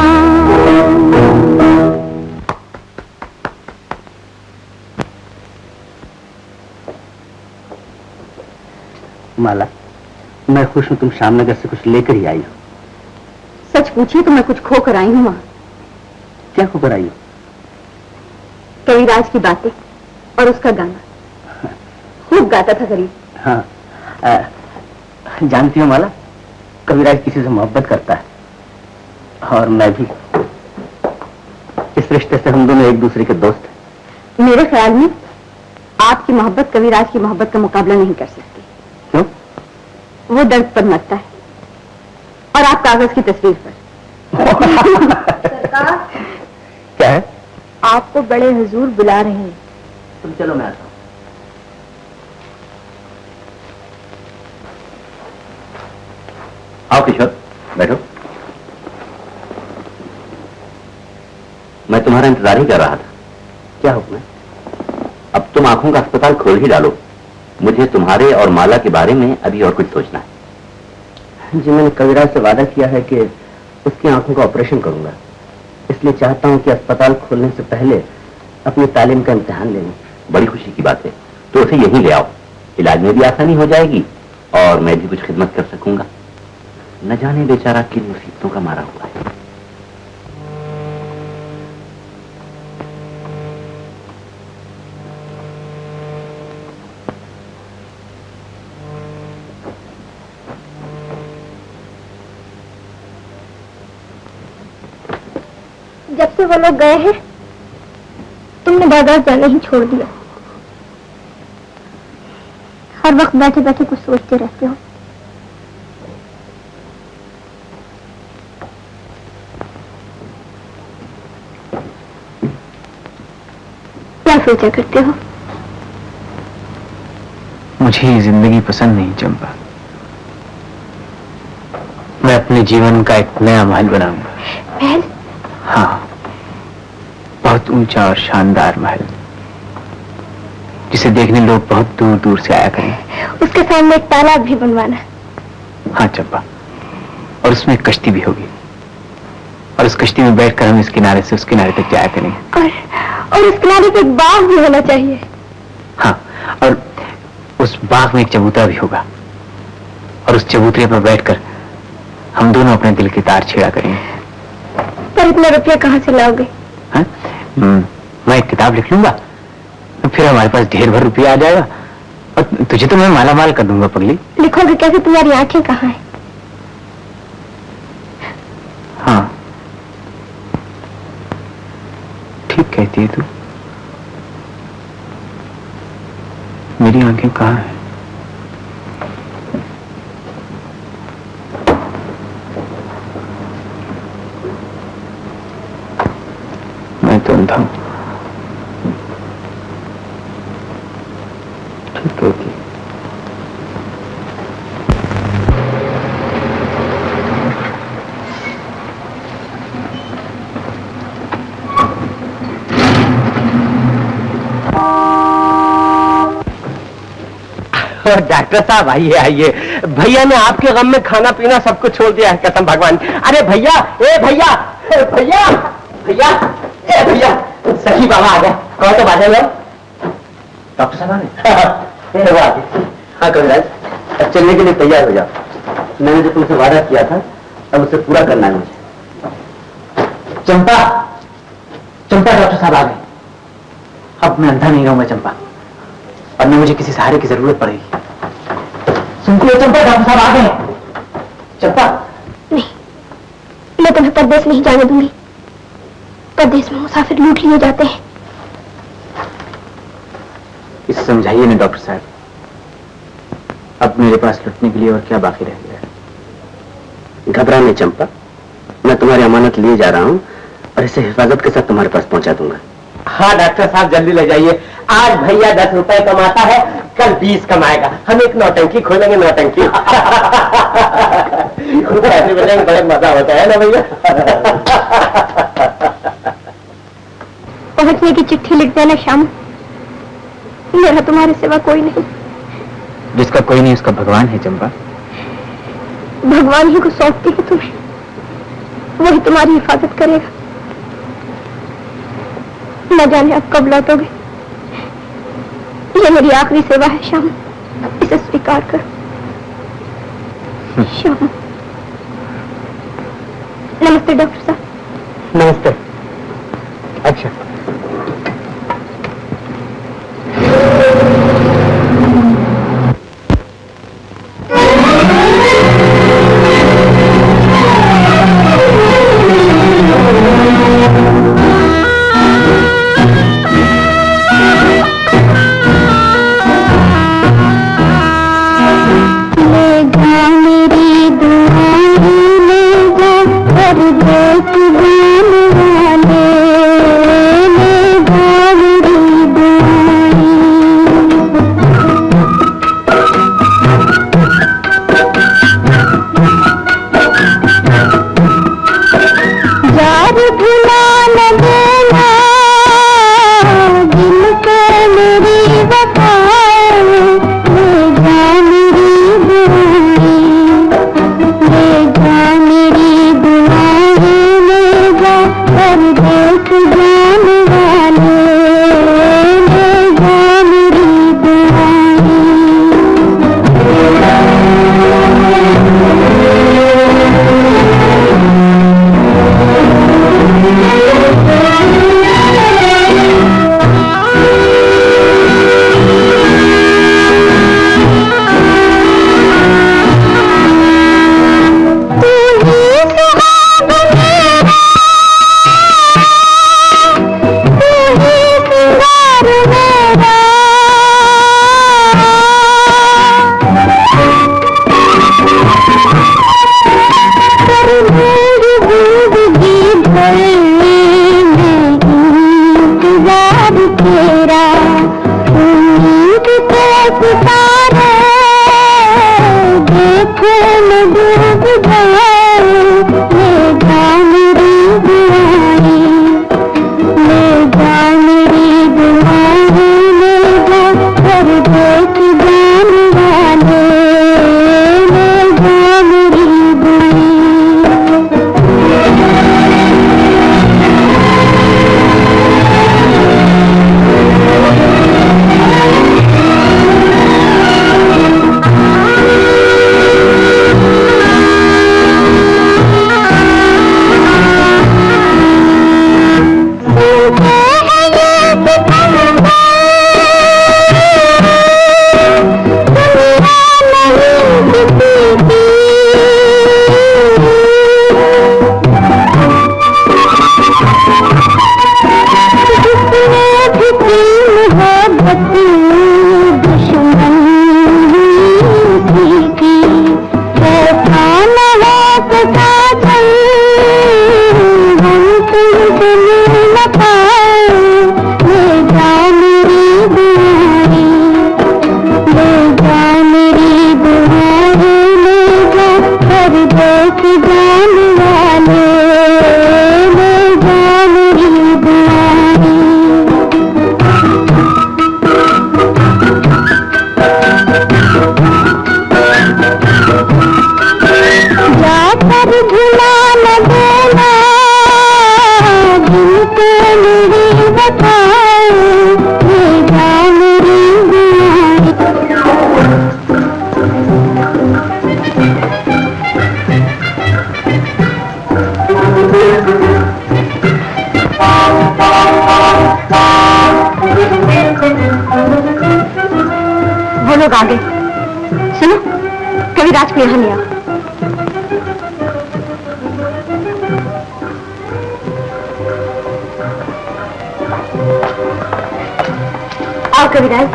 माला, मैं खुश हूँ तुम श्यामनगर से कुछ लेकर ही आई हो। सच पूछिए तो मैं कुछ खो कर आई हूँ वहाँ। क्या खोकर आई हो? कविराज की बातें और उसका गाना खूब गाता था गरीब। हाँ, जानती हो माला, कविराज किसी से मोहब्बत करता है और मैं भी। इस रिश्ते से हम दोनों एक दूसरे के दोस्त हैं। मेरे ख्याल में आपकी मोहब्बत कविराज की मोहब्बत का मुकाबला नहीं कर सकती। क्यों? वो दर्द पर मरता है और आप कागज की तस्वीर पर। सरकार, क्या है? आपको बड़े हुजूर बुला रहे हैं। तुम चलो, मैं आता हूँ। आओ किशोर, बैठो। मैं तुम्हारा इंतजार ही कर रहा था। क्या हुक्म है? अब तुम आंखों का अस्पताल खोल ही डालो। मुझे तुम्हारे और माला के बारे में अभी और कुछ सोचना है। जी, मैंने कविराज से वादा किया है कि उसकी आंखों का ऑपरेशन करूंगा। इसलिए चाहता हूं कि अस्पताल खोलने से पहले अपनी तालीम का इम्तिहान ले लूं। बड़ी खुशी की बात है, तो उसे यहीं ले आओ। इलाज में भी आसानी हो जाएगी और मैं भी कुछ खिदमत कर सकूंगा। न जाने बेचारा किन मुसीबतों का मारा हुआ है। जब से वो लोग गए हैं तुमने बाजार जाना ही छोड़ दिया। हर वक्त बैठे बैठे कुछ सोचते रहते हो। क्या सोचा करते हो? मुझे ये जिंदगी पसंद नहीं चंपा। मैं अपने जीवन का एक नया महल बनाऊंगा। महल? हाँ, बहुत ऊंचा और शानदार महल, जिसे देखने लोग बहुत दूर दूर से आया करें। उसके सामने एक तालाब भी बनवाना। हाँ चंपा, और उसमें एक कश्ती भी होगी। और उस कश्ती में बैठकर हम इस किनारे से उस किनारे तक जाया करेंगे। और उस किनारे पे एक बाग भी होना चाहिए। हाँ, और उस बाग में एक चबूतरा भी होगा और उस चबूतरे पर बैठकर हम दोनों अपने दिल की तार छेड़ा करेंगे। पर इतना रुपया कहाँ से लाओगे? हाँ? मैं एक किताब लिख लूंगा, फिर हमारे पास ढेर भर रुपया आ जाएगा और तुझे तो मैं माला माल कर दूंगा। पगली, लिखोगे कैसे? तुम्हारी आंखें कहाँ हैं? हाँ, ठीक कहती है तू। मेरी आंखें कहाँ हैं? मैं तो अंधा हूं। ठीक कहती है। डॉक्टर साहब आइए आइए। भैया ने आपके गम में खाना पीना सब कुछ छोड़ दिया है, कसम भगवान। अरे भैया, ए भैया, भैया भैया, ए भैया, सही बाबा आ गए। कौन तो बाजे लोग? डॉक्टर साहब आ गए। हाँ कविराज, चलने के लिए तैयार हो जाओ। मैंने जो तुमसे वादा किया था अब उसे पूरा करना है मुझे। चंपा, चंपा, डॉक्टर साहब आ गए। अब मैं अंधा नहीं रहूंगा चंपा, और न मुझे किसी सहारे की जरूरत पड़ेगी। सुनती हो चंपा, डॉक्टर साहब आ गए। चंपा, नहीं, मैं तुम्हें परदेश नहीं जाने दूंगी। परदेश में मुसाफिर लूट लिए जाते हैं। इसे समझाइए ना डॉक्टर साहब, अब मेरे पास लुटने के लिए और क्या बाकी रह गया है? घबरा नहीं चंपा, मैं तुम्हारी अमानत लिए जा रहा हूँ और इसे हिफाजत के साथ तुम्हारे पास पहुंचा दूंगा। हाँ डॉक्टर साहब जल्दी ले जाइए। आज भैया 10 रुपए कमाता है, कल 20 कमाएगा। हम एक नौटंकी खोलेंगे, नौटंकी। पैसे बनेंगे, बड़े मजा होता है ना भैया। पहुंचने की चिट्ठी लिख देना श्याम। मेरा तुम्हारे सिवा कोई नहीं। जिसका कोई नहीं उसका भगवान है चंपा। भगवान ही को सौंपती है तुम्हें, वही तुम्हारी हिफाजत करेगा। न जाने अब कब लौटोगे। ये मेरी आखिरी सेवा है श्याम, इसे स्वीकार करो। श्याम। नमस्ते डॉक्टर साहब। नमस्ते। अच्छा, कविराज को यहाँ ले आओ। आओ कविराज।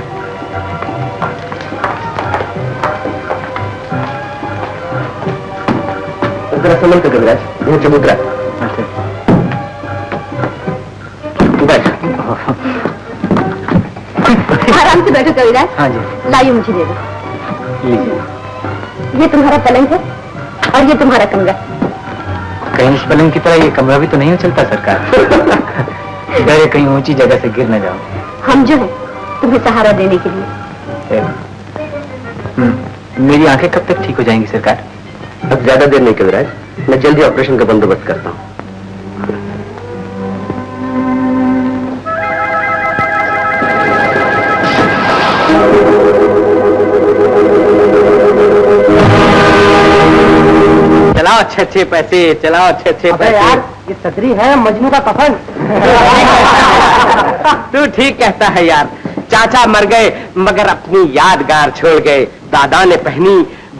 जरा संभल कर कविराज, ये चबूतरा। आराम से बैठो कविराज। हाँ जी। लाइए मुझे दे दो। लीजिए। ये तुम्हारा पलंग है और ये तुम्हारा कमरा। कहीं इस पलंग की तरह ये कमरा भी तो नहीं चलता सरकार। डरे कहीं ऊंची जगह से गिर न जाओ। हम जो है तुम्हें सहारा देने के लिए। मेरी आंखें कब तक ठीक हो जाएंगी सरकार? अब ज्यादा देर नहीं कविराज, मैं जल्दी ऑपरेशन का बंदोबस्त करता हूँ। चलाओ अच्छे पैसे, चलाओ अच्छे पैसे। यार ये सदरी है मजनू का कफन। तू ठीक कहता है यार। चाचा मर गए मगर अपनी यादगार छोड़ गए। दादा ने पहनी,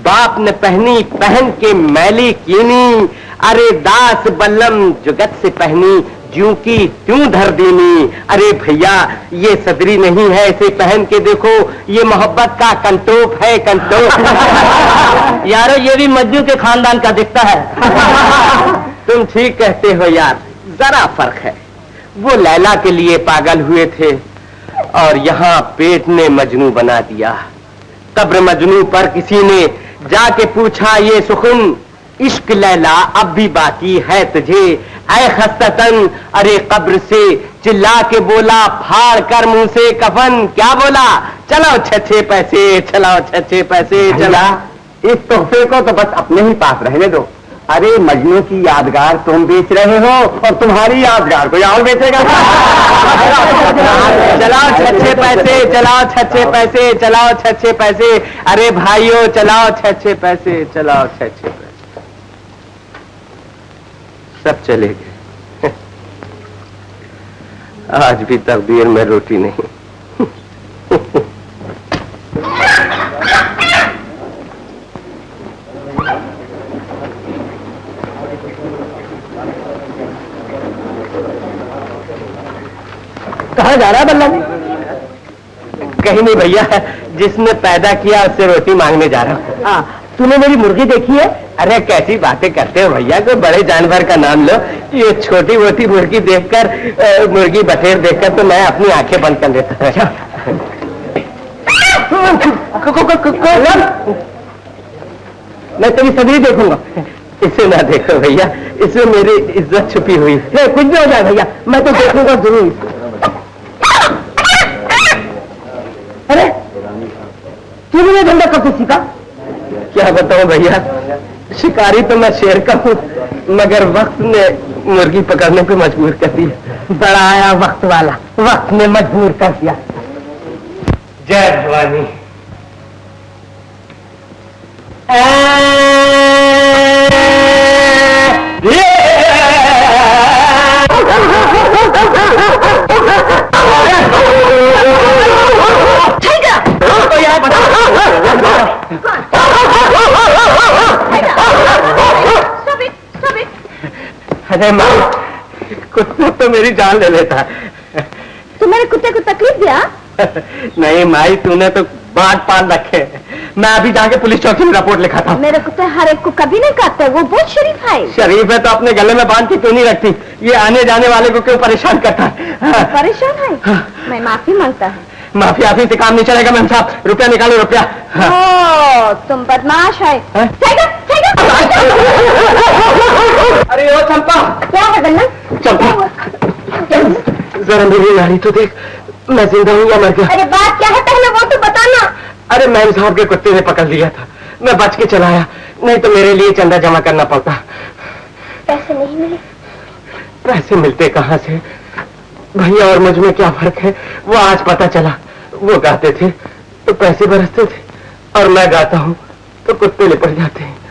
बाप ने पहनी, पहन के मैली कीनी। अरे दास बल्लम जुगत से पहनी, ज्यों की त्यों धर दीनी। अरे भैया ये सदरी नहीं है, इसे पहन के देखो, ये मोहब्बत का कंटोप है, कंटोप। यारो ये भी मज्जू के खानदान का दिखता है। तुम ठीक कहते हो यार, जरा फर्क है। वो लैला के लिए पागल हुए थे और यहाँ पेट ने मजनू बना दिया। कब्र मजनू पर किसी ने जाके पूछा, ये सुखुन इश्क लैला अब भी बाकी है तुझे ऐ खस्ततन। अरे कब्र से चिल्ला के बोला, फाड़ कर मुंह से कफन। क्या बोला? चलाओ छे पैसे, चलाओ छे पैसे, चला। इस तोहफे को तो बस अपने ही पास रहने दो। अरे मजनू की यादगार तुम बेच रहे हो और तुम्हारी यादगार कोई और बेचेगा। चलाओ छे पैसे, चलाओ छे पैसे, चलाओ छे पैसे। अरे भाइयों चलाओ छे पैसे, चलाओ छे पैसे। सब चले गए। आज भी तकदीर में रोटी नहीं। कहाँ जा रहा है बल्लभ? कहीं नहीं भैया, जिसने पैदा किया उससे रोटी मांगने जा रहा हूँ। हाँ, तूने मेरी मुर्गी देखी है? अरे कैसी बातें करते हो भैया, कोई बड़े जानवर का नाम लो। ये छोटी मोटी मुर्गी देखकर, मुर्गी बटेर देखकर तो मैं अपनी आंखें बंद कर देता हूँ। मैं तेरी सदरी देखूंगा। इसे ना देखो भैया, इसमें मेरी इज्जत छुपी हुई है। कुछ भी हो जाए भैया, मैं तो देखूंगा जरूर। अरे तूने ये धंधा कब से सीखा? क्या बताऊं भैया, शिकारी तो मैं शेर का हूँ, मगर वक्त ने मुर्गी पकड़ने पे मजबूर कर दिया। बड़ा आया वक्त वाला, वक्त ने मजबूर कर दिया। जय भवानी। अरे माँ, कुत्ता तो मेरी जान ले लेता है। तू मेरे कुत्ते को तकलीफ दिया? नहीं माई, तूने तो बांट पाल रखे। मैं अभी जाके पुलिस चौकी में रिपोर्ट लिखा था। मेरे कुत्ते हर एक को कभी नहीं काटते, वो बहुत शरीफ है। शरीफ है तो अपने गले में बांध के क्यों नहीं रखती? ये आने जाने वाले को क्यों परेशान करता है? परेशान है? मैं माफी मांगता हूँ। माफी आफी से काम नहीं चलेगा मैम साहब, रुपया निकालो रुपया। ओ, तुम बदमाश है। अरे ओ चंपा। क्या है गन्ना? चंपा जरा मेरी नारी तो देख, मैं जिंदा हूँ या मर गया? अरे बात क्या है पहले वो तो बताना। अरे मैम साहब के कुत्ते ने पकड़ लिया था, मैं बच के चला आया, नहीं तो मेरे लिए चंदा जमा करना पड़ता। पैसे नहीं मिले? पैसे मिलते कहाँ से? भैया और मुझ में क्या फर्क है वो आज पता चला। वो गाते थे तो पैसे बरसते थे, और मैं गाता हूँ तो कुत्ते लिपट जाते हैं।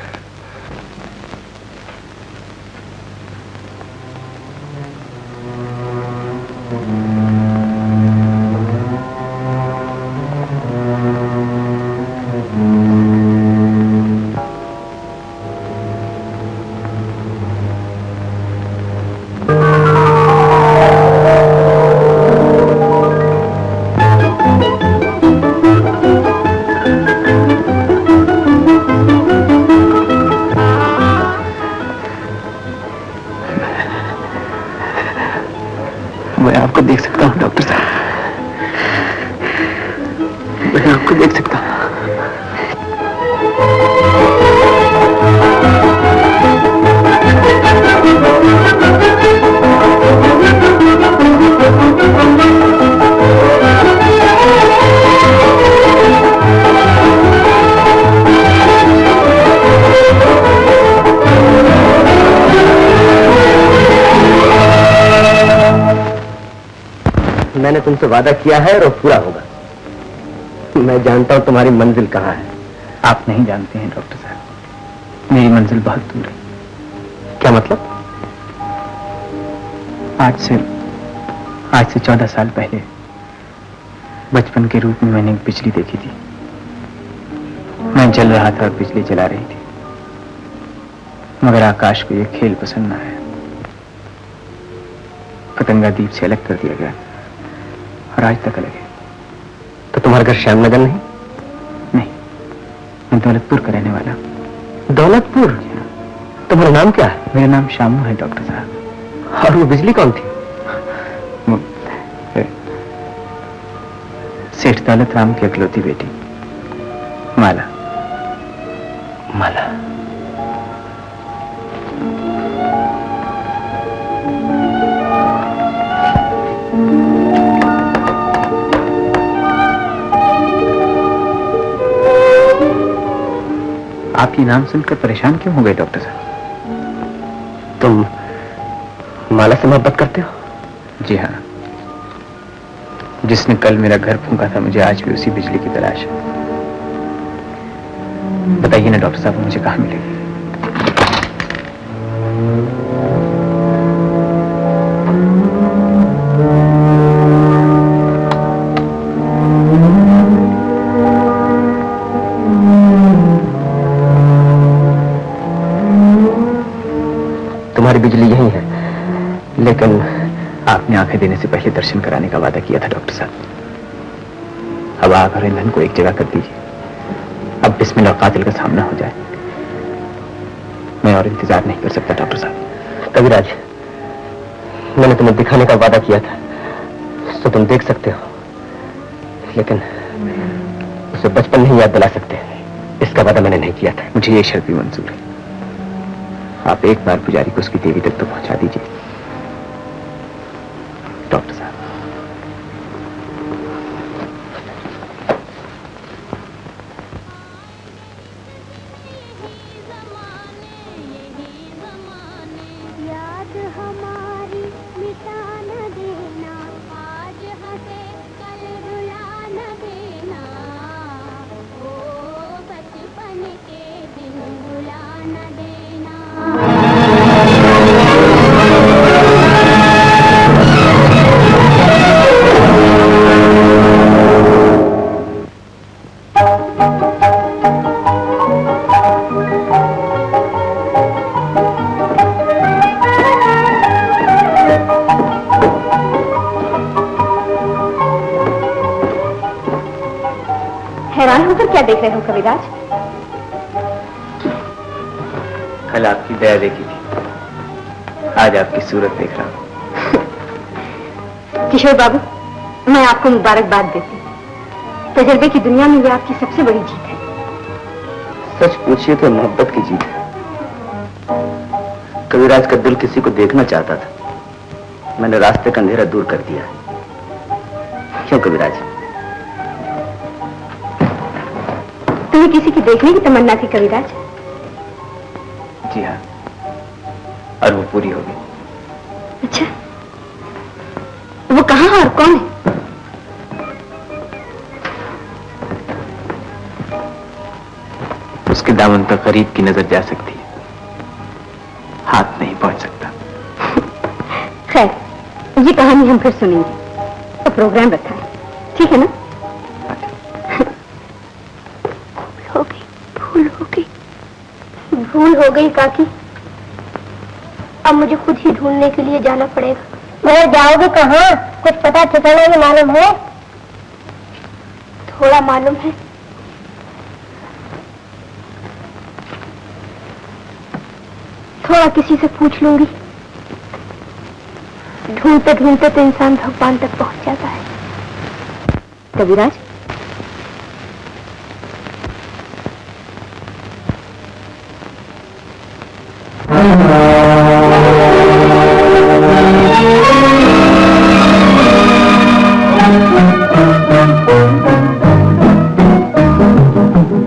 मैं आपको देख सकता हूँ डॉक्टर साहब, मैं आपको देख सकता हूँ। मैंने तुमसे वादा किया है और पूरा होगा। मैं जानता हूं तुम्हारी मंजिल कहां है। आप नहीं जानते हैं डॉक्टर साहब, मेरी मंजिल बहुत दूर है। क्या मतलब? आज से 14 साल पहले बचपन के रूप में मैंने एक बिजली देखी थी। मैं जल रहा था और बिजली जला रही थी, मगर आकाश को यह खेल पसंद न आया। पतंगा दीप से अलग कर दिया गया और आज तक अलग है। तो तुम्हारा घर श्यामनगर नहीं? नहीं, मैं दौलतपुर का रहने वाला। दौलतपुर? तुम्हारा नाम क्या है? मेरा नाम शामू है डॉक्टर साहब। और वो बिजली कौन थी? सेठ दौलत राम की इकलौती बेटी माला। माला? आप ये नाम सुनकर परेशान क्यों हो गए डॉक्टर साहब? तुम माला से मोहब्बत करते हो? जी हाँ, जिसने कल मेरा घर फूंका था, मुझे आज भी उसी बिजली की तलाश है। बताइए ना डॉक्टर साहब, मुझे कहाँ मिलेगी? तुम्हारी बिजली यही है, लेकिन आपने आंखें देने से पहले दर्शन कराने का वादा किया था डॉक्टर साहब। अब आग और ईंधन को एक जगह कर दीजिए। अब बिस्मिल्लाह कातिल का सामना हो जाए। मैं और इंतजार नहीं कर सकता डॉक्टर साहब। कविराज, मैंने तुम्हें दिखाने का वादा किया था, तो तुम देख सकते हो, लेकिन उसे बचपन नहीं याद दिला सकते। इसका वादा मैंने नहीं किया था। मुझे ये शर्त भी मंजूर है। आप एक बार पुजारी को उसकी देवी तक तो पहुंचा दीजिए डॉक्टर साहब। याद हमारी मिटा न देना, आज हंसे कल रुला न देना, ओ बचपन के दिन रुला न देना। हैरान होकर क्या देख रहे हो कविराज? कल आपकी दया देखी थी, आज आपकी सूरत देख रहा हूं। किशोर बाबू, मैं आपको मुबारकबाद देती हूँ। तजर्बे की दुनिया में ये आपकी सबसे बड़ी जीत है। सच पूछिए तो मोहब्बत की जीत है। कविराज का दिल किसी को देखना चाहता था, मैंने रास्ते का अंधेरा दूर कर दिया। क्यों कविराज? तुम्हें किसी की देखने की तमन्ना थी कविराज? जी हाँ, और वो पूरी हो गई। अच्छा, वो कहाँ है और कौन है? उसके दामन तक गरीब की नजर जा सकती है, हाथ नहीं पहुंच सकता। खैर, ये कहानी हम फिर सुनेंगे। तो प्रोग्राम रखा है, ठीक है ना? भूल हो गई काकी। अब मुझे खुद ही ढूंढने के लिए जाना पड़ेगा। मगर जाओगे कहाँ? कुछ पता ठिकाना नहीं मालूम है? थोड़ा मालूम है। थोड़ा किसी से पूछ लूंगी। ढूंढते ढूंढते तो इंसान भगवान तक पहुंच जाता है। कविराज,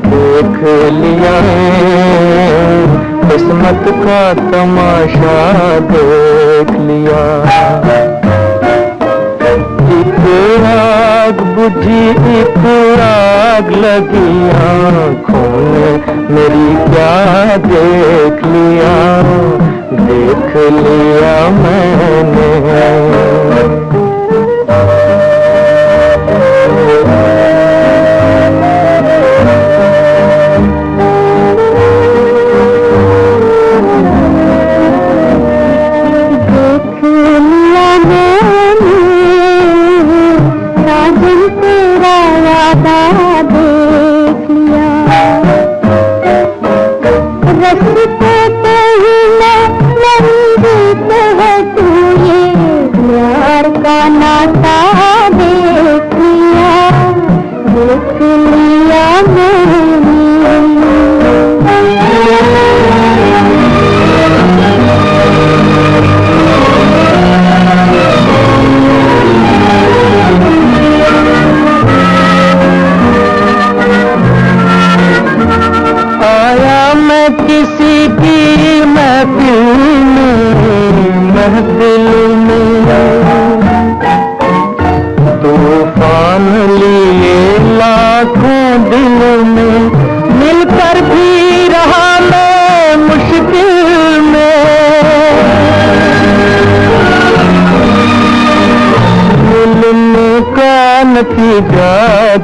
देख लिया किस्मत का तमाशा, देख लिया एक आग बुझी एक आग लगी आँखों ने मेरी, क्या देख लिया मैंने।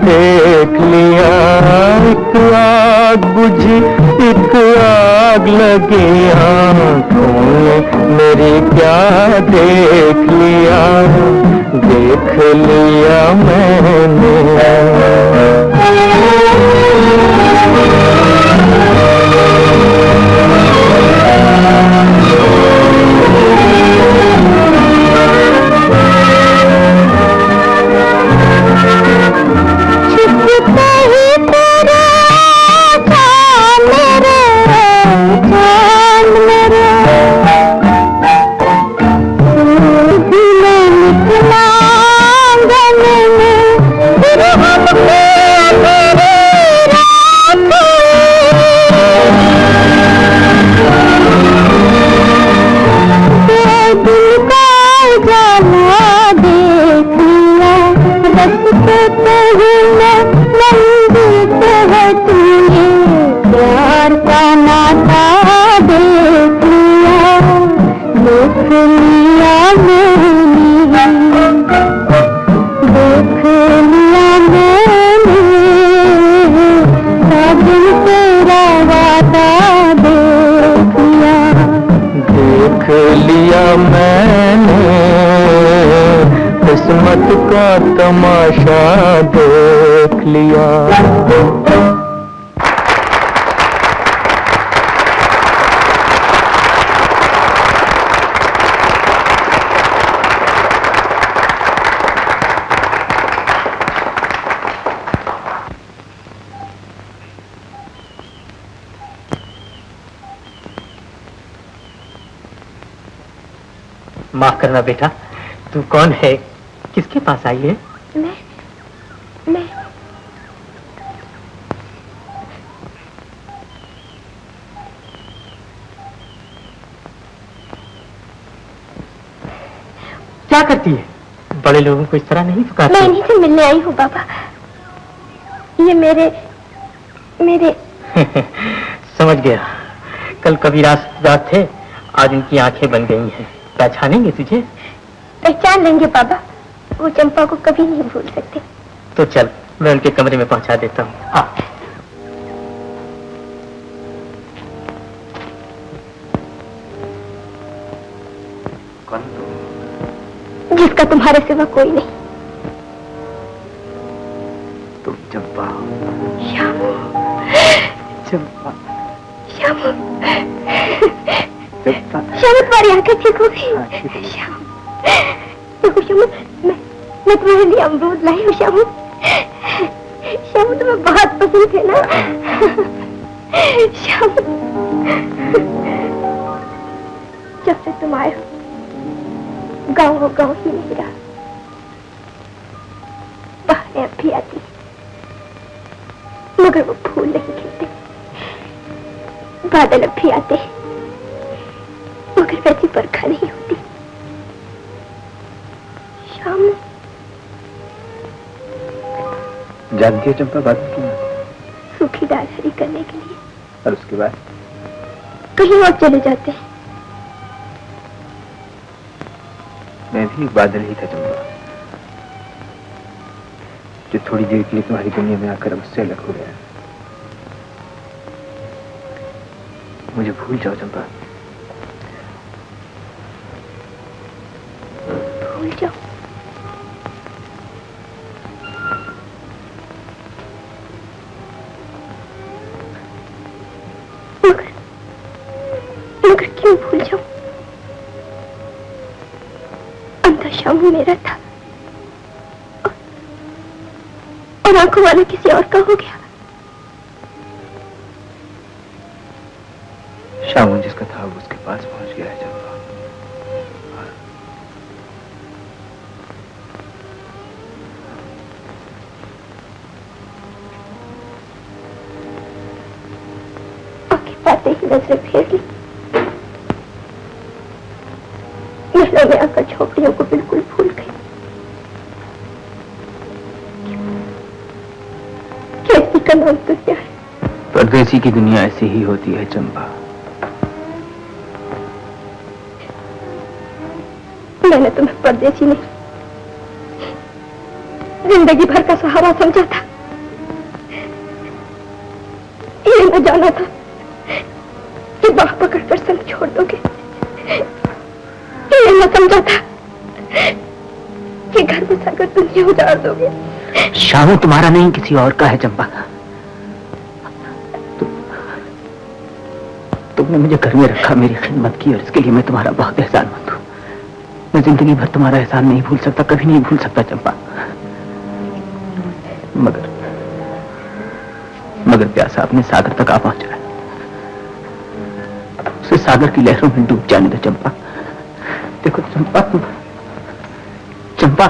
देख लिया एक आग बुझी एक आग लगी आँखों ने मेरी, क्या देख लिया मैंने। किस्मत का तमाशा देख लिया। माफ करना बेटा, तू कौन है, किसके पास आई है? मैं क्या करती है? बड़े लोगों को इस तरह नहीं पुकारती। मैं इन्हीं से मिलने आई हूँ बाबा। ये मेरे समझ गया। कल कबीराज रात थे, आज इनकी आंखें बन गई हैं। पहचानेंगे तुझे? पहचान लेंगे बाबा, वो चंपा को कभी नहीं भूल सकते। तो चल, मैं उनके कमरे में पहुंचा देता हूँ। आ। कौन? जिसका तुम्हारे सिवा कोई नहीं। तुम चंपा। श्यामू। चंपा। श्यामू। चंपा। श्यामू, तुम्हारी आंखें ठीक हो गई। श्यामू। देखो श्यामू, मैं तुम्हारे लिए अमरूद लाई हूँ श्यामू। श्यामू तुम्हें बहुत पसंद है ना श्यामू। जब से तुम आए हो गाँव वो गाँव ही नहीं रहा। बाहर अब भी आती मगर वो फूल नहीं खिलते। बादल अब भी आते मगर वैसी बरखा नहीं होती। शाम जानती है चंपा बात क्यों? सूखी दाल हरी करने के लिए। और उसके बाद कहीं और चले जाते हैं। मैं भी एक बादल ही था चंपा, जो थोड़ी देर के लिए तुम्हारी दुनिया में आकर मुझसे अलग हो गया। मुझे भूल जाओ चंपा। भूल जाओ? मगर क्यों भूल जाऊं? अंधा शामू मेरा था और आंखों वाला किसी और का हो गया। शामू जिसका था वो उसके पास पहुंच गया है चंपा। आंखें पाते ही नजरें फेर ली। महलों में आकर झोपड़ियों को बिल्कुल भूल गई। कैसी का नाम दुनिया है। परदेसी की दुनिया ऐसी ही होती है चंपा। मैंने तुम्हें परदेसी नहीं, जिंदगी भर का सहारा समझा था। ये न जाना था कि बाह पकड़कर संग छोड़ दोगे। ये न समझा था कि घर में सागर दुनिया उजाड़ दोगे। शामू तुम्हारा नहीं किसी और का है चंपा। तुमने मुझे घर में रखा, मेरी खिदमत की, और इसके लिए मैं तुम्हारा बहुत एहसानमंद हूँ। मैं जिंदगी भर तुम्हारा एहसान नहीं भूल सकता, कभी नहीं भूल सकता चंपा। मगर प्यासा अपने सागर तक आ पहुंचा है। उसे सागर की लहरों में डूब जाने दो चंपा। देखो चंपा, चंपा,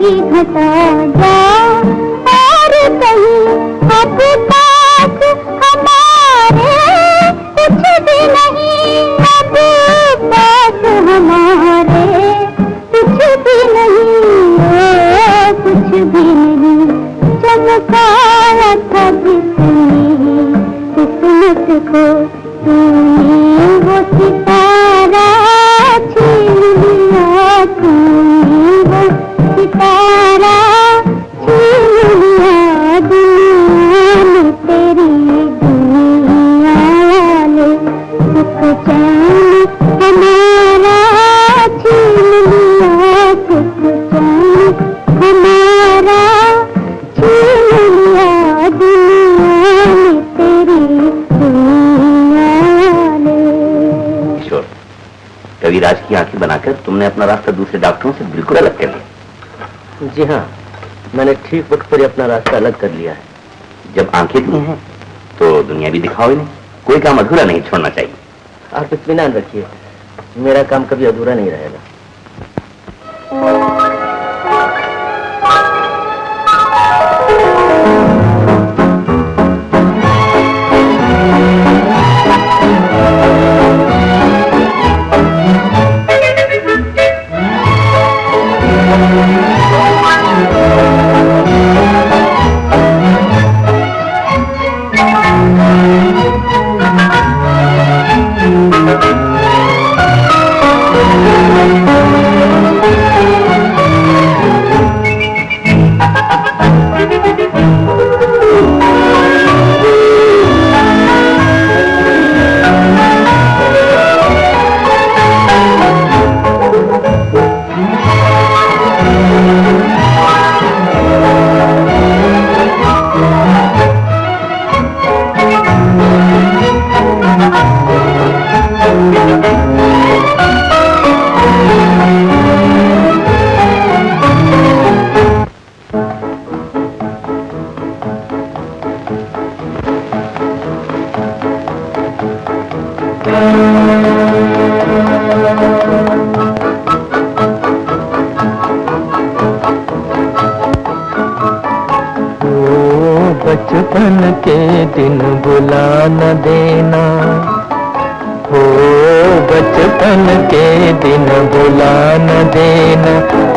की घटा जा और अब पास हमारे कुछ भी नहीं, अब पास हमारे कुछ भी नहीं, कुछ भी नहीं। चमकाया था जिसने किस्मत को, तूने वो सितारा छीन लिया, तूने वो सितारा छीन लिया। दुनिया में तेरी दुनिया वाले सुख चैन हमारा छीन लिया, सुख चैन हमारा छीन लिया। दुनिया में तेरी दुनिया वाले। ईश्वर, कविराज की आंखें बनाकर तुमने अपना रास्ता दूसरे डॉक्टरों से बिल्कुल अलग कर लिया। जी हाँ, मैंने ठीक वक्त पर ही अपना रास्ता अलग कर लिया है। जब आंखें दी हैं तो दुनिया भी दिखाओ इन्हें, कोई काम अधूरा नहीं छोड़ना चाहिए। आप इत्मीनान रखिए, मेरा काम कभी अधूरा नहीं रहेगा। बचपन के दिन भुला न देना, हो बचपन के दिन भुला न देना।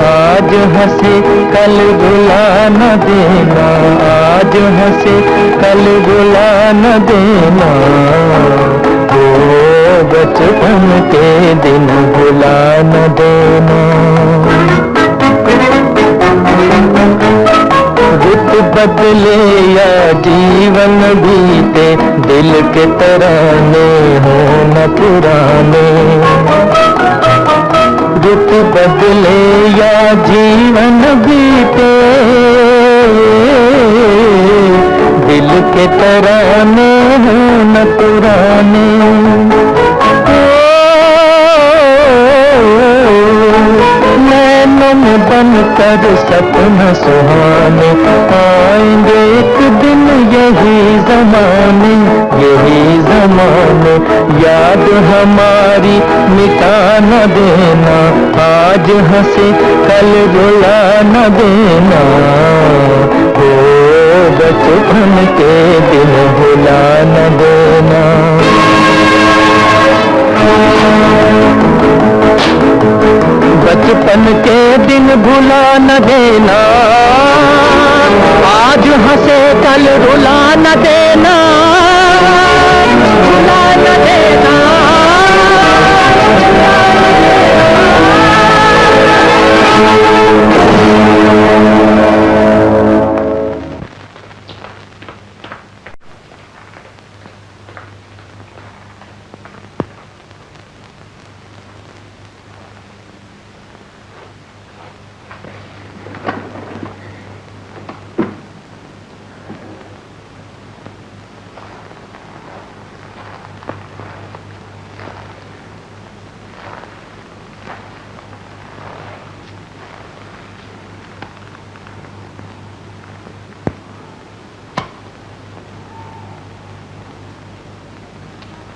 आज हंसे कल रुला न देना, आज हंसे कल रुला न देना। हो बचपन के दिन भुला न देना। रुत बदले या जीवन बीते, दिल के तराने हो न पुराने। रुत बदले या जीवन बीते, दिल के तराने हो न पुराने। नैनों में बनकर सपना सुहाने, आएंगे एक दिन यही जमाने, यही जमाने। याद हमारी मिटा न देना, आज हंसे कल रुला न देना। हो बचपन के दिन भुला न देना। बचपन के दिन भुला न देना, आज हंसे कल रुला न देना, रुला न देना।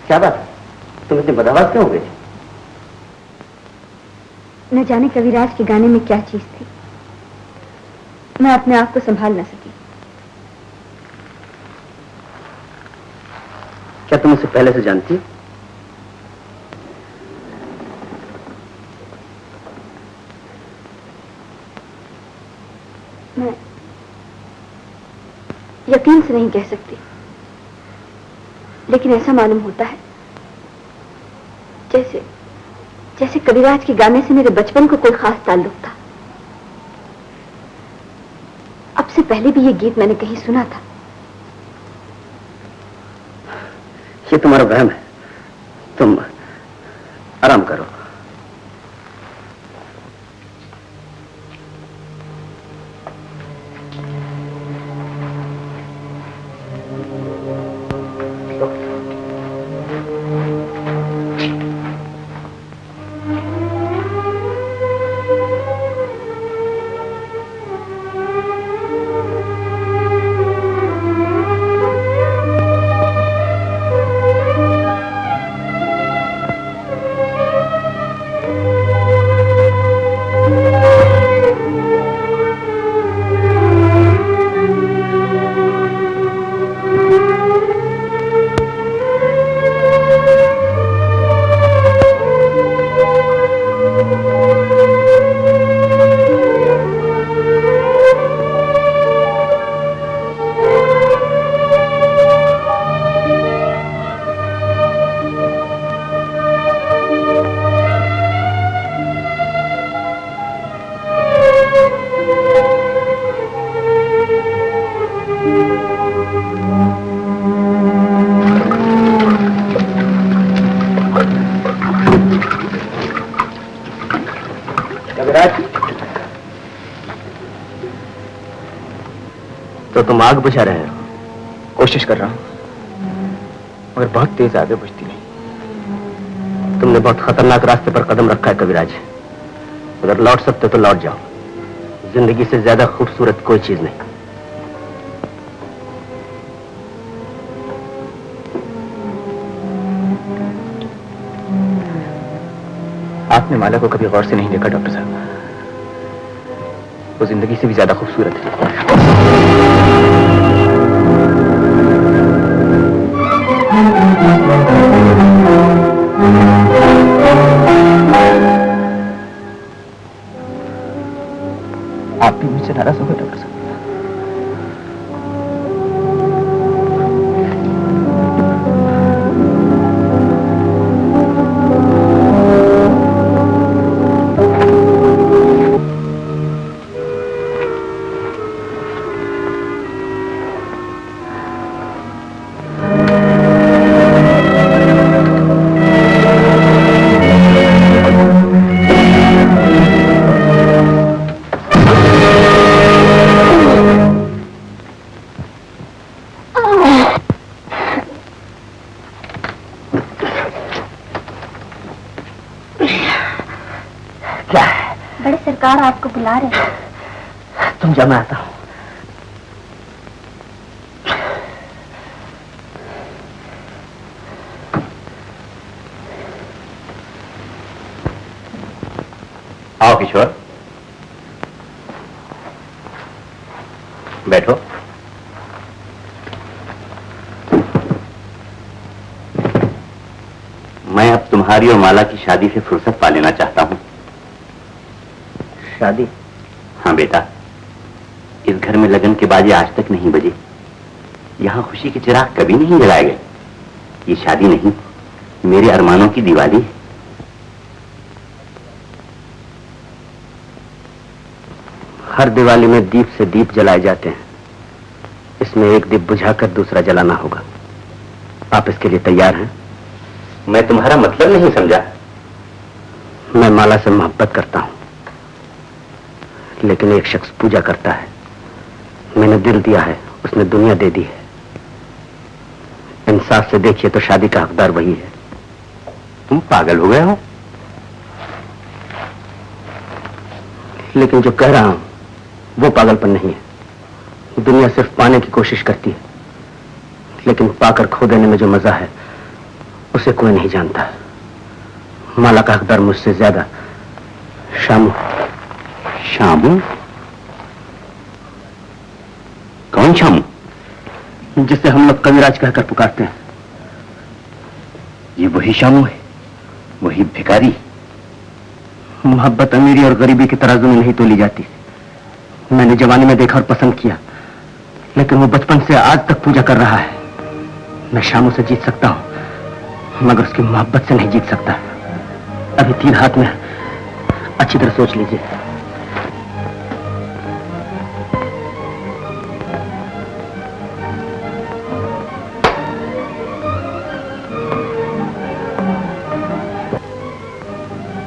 क्या बात, तुम इतनी बदहवास क्यों हो गई? न जाने कविराज के गाने में क्या चीज थी, मैं अपने आप को संभाल न सकी। क्या तुम उसे पहले से जानती हो? मैं यकीन से नहीं कह सकती, लेकिन ऐसा मालूम होता है जैसे जैसे कविराज के गाने से मेरे बचपन को कोई खास ताल्लुक था। अब से पहले भी ये गीत मैंने कहीं सुना था। ये तुम्हारा वहम है, तुम आराम करो। तो तुम आग बुझा रहे हो? कोशिश कर रहा हूं, मगर बहुत तेज आगे बुझती नहीं। तुमने बहुत खतरनाक रास्ते पर कदम रखा है कविराज। अगर लौट सकते तो लौट जाओ। जिंदगी से ज्यादा खूबसूरत कोई चीज नहीं। आपने माला को कभी गौर से नहीं देखा डॉक्टर साहब। वो जिंदगी से भी ज्यादा खूबसूरत है। आप भी मुझसे नाराज हो गए डॉक्टर साहब? बड़े सरकार आपको बुला रहे हैं। तुम जा, मैं आता हूं। आओ किशोर, बैठो। मैं अब तुम्हारी और माला की शादी से फुर्सत पा लेना चाहता हूं। शादी? हाँ बेटा, इस घर में लगन के बाजे आज तक नहीं बजे। यहाँ खुशी के चिराग कभी नहीं जलाए गए। ये शादी नहीं, मेरे अरमानों की दिवाली है। हर दिवाली में दीप से दीप जलाए जाते हैं। इसमें एक दीप बुझाकर दूसरा जलाना होगा। आप इसके लिए तैयार हैं? मैं तुम्हारा मतलब नहीं समझा। मैं माला से मोहब्बत करता हूं, लेकिन एक शख्स पूजा करता है। मैंने दिल दिया है, उसने दुनिया दे दी है। इंसाफ से देखिए तो शादी का हकदार वही है। तुम पागल हो गए हो? लेकिन जो कह रहा हूं वो पागलपन नहीं है। दुनिया सिर्फ पाने की कोशिश करती है, लेकिन पाकर खो देने में जो मजा है उसे कोई नहीं जानता। माला का हकदार मुझसे ज्यादा शामू। शामू? कौन शामू? जिसे हम लोग कविराज कहकर पुकारते हैं। वही शामू है, वही भिखारी। मोहब्बत अमीरी और गरीबी के तराजू में नहीं तोली जाती। मैंने जवानी में देखा और पसंद किया, लेकिन वो बचपन से आज तक पूजा कर रहा है। मैं शामू से जीत सकता हूं, मगर उसकी मोहब्बत से नहीं जीत सकता। अभी तीर हाथ में, अच्छी तरह सोच लीजिए।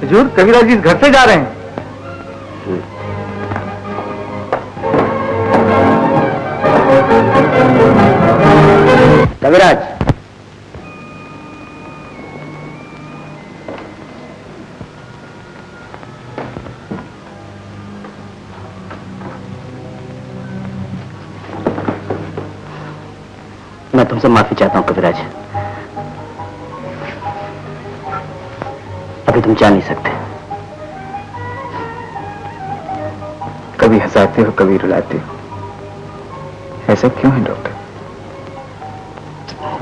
हुजूर, कबीरा जी इस घर से जा रहे हैं। कविराज, मैं तुमसे माफी चाहता हूं कविराज। अभी तुम जा नहीं सकते। कभी हंसाते हो, कभी रुलाते हो, ऐसा क्यों है डॉक्टर?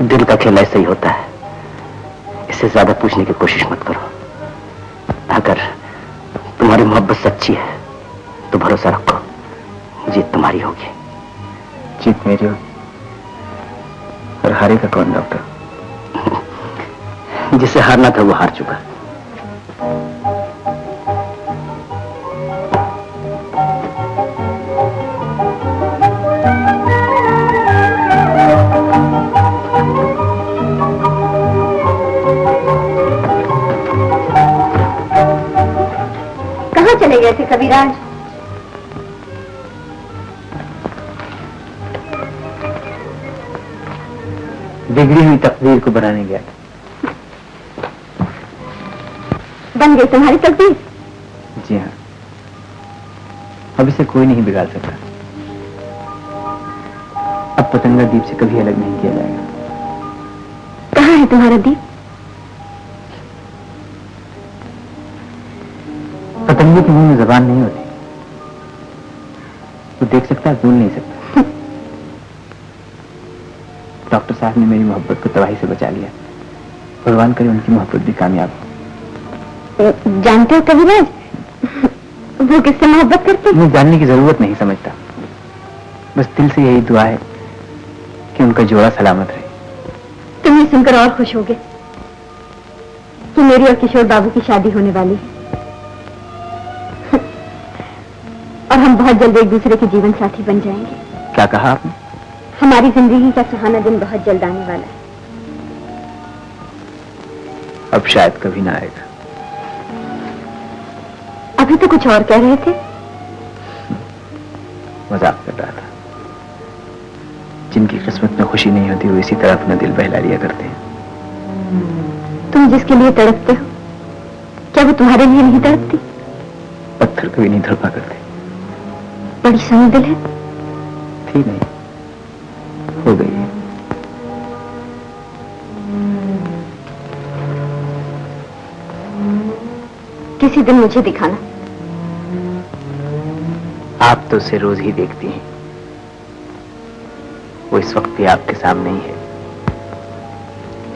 दिल का खेल ऐसा ही होता है, इससे ज्यादा पूछने की कोशिश मत करो। अगर तुम्हारी मोहब्बत सच्ची है तो भरोसा रखो, जीत तुम्हारी होगी। जीत मेरी होगी? और हारेगा कौन डॉक्टर? जिसे हारना था वो हार चुका। कहाँ चले गए थे कबीराज? बिगड़ी हुई तकदीर को बनाने गया। बन गई तुम्हारी तकदीर? जी हाँ, अब इसे कोई नहीं बिगाड़ सकता। अब पतंगा दीप से कभी अलग नहीं किया जाएगा। कहाँ है तुम्हारा दीप? पतंगे के मुंह में जबान नहीं होती, वो देख सकता है, बोल नहीं सकता। डॉक्टर साहब ने मेरी मोहब्बत को तबाही से बचा लिया। भगवान करे उनकी मोहब्बत भी कामयाब हो। जानते हो कबीराज, वो किससे मोहब्बत करते? मैं जानने की जरूरत नहीं समझता, बस दिल से यही दुआ है कि उनका जोड़ा सलामत रहे। तुम ये सुनकर और खुश होगे कि मेरी और किशोर बाबू की शादी होने वाली है और हम बहुत जल्द एक दूसरे के जीवन साथी बन जाएंगे। क्या कहा आपने? हमारी जिंदगी का सुहाना दिन बहुत जल्द आने वाला है। अब शायद कभी ना आएगा। अभी तो कुछ और कह रहे थे। मजाक कर रहा था। जिनकी किस्मत में खुशी नहीं होती वो इसी तरह अपना दिल बहला लिया करते हैं। तुम जिसके लिए तड़पते हो, क्या वो तुम्हारे लिए नहीं तड़पती? पत्थर कभी नहीं धड़का करते। बड़ी सही दिल है। थी नहीं, हो गई है। किसी दिन मुझे दिखाना। आप तो उसे रोज ही देखती हैं, वो इस वक्त भी आपके सामने ही है।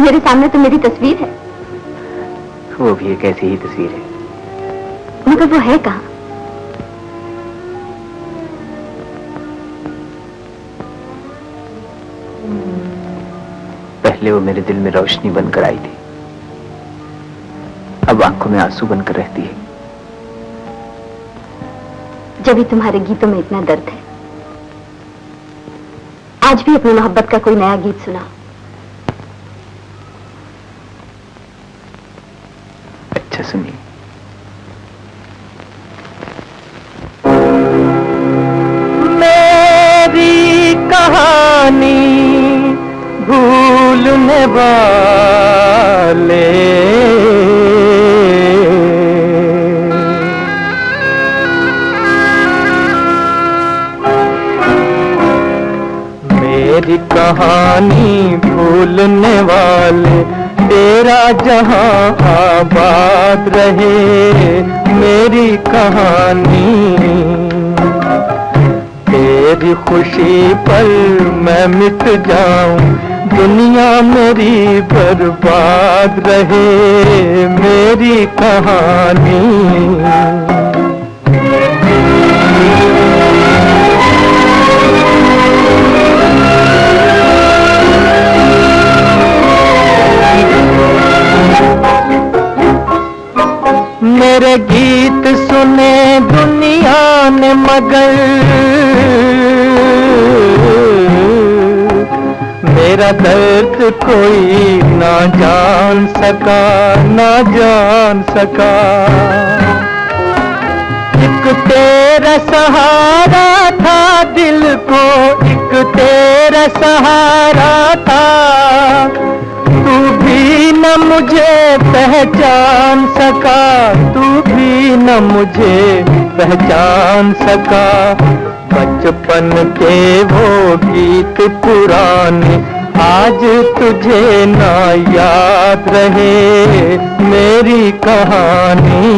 मेरे सामने तो मेरी तस्वीर है। वो भी एक ऐसी ही तस्वीर है। मगर वो है कहाँ? पहले वो मेरे दिल में रोशनी बनकर आई थी, अब आंखों में आंसू बनकर रहती है। जब भी तुम्हारे गीतों में इतना दर्द है, आज भी अपनी मोहब्बत का कोई नया गीत सुना। अच्छा सुनिए। मेरी कहानी भूलने वाले मेरी कहानी भूलने वाले, तेरा जहां आबाद रहे। मेरी कहानी तेरी खुशी पर मैं मिट जाऊं, दुनिया मेरी बर्बाद रहे मेरी कहानी। मेरे गीत सुने दुनिया ने मगर मेरा दर्द कोई ना जान सका, ना जान सका। एक तेरा सहारा था दिल को, एक तेरा सहारा था, तू भी न मुझे पहचान सका, तू भी न मुझे पहचान सका। बचपन के वो गीत पुराने आज तुझे ना याद रहे मेरी कहानी।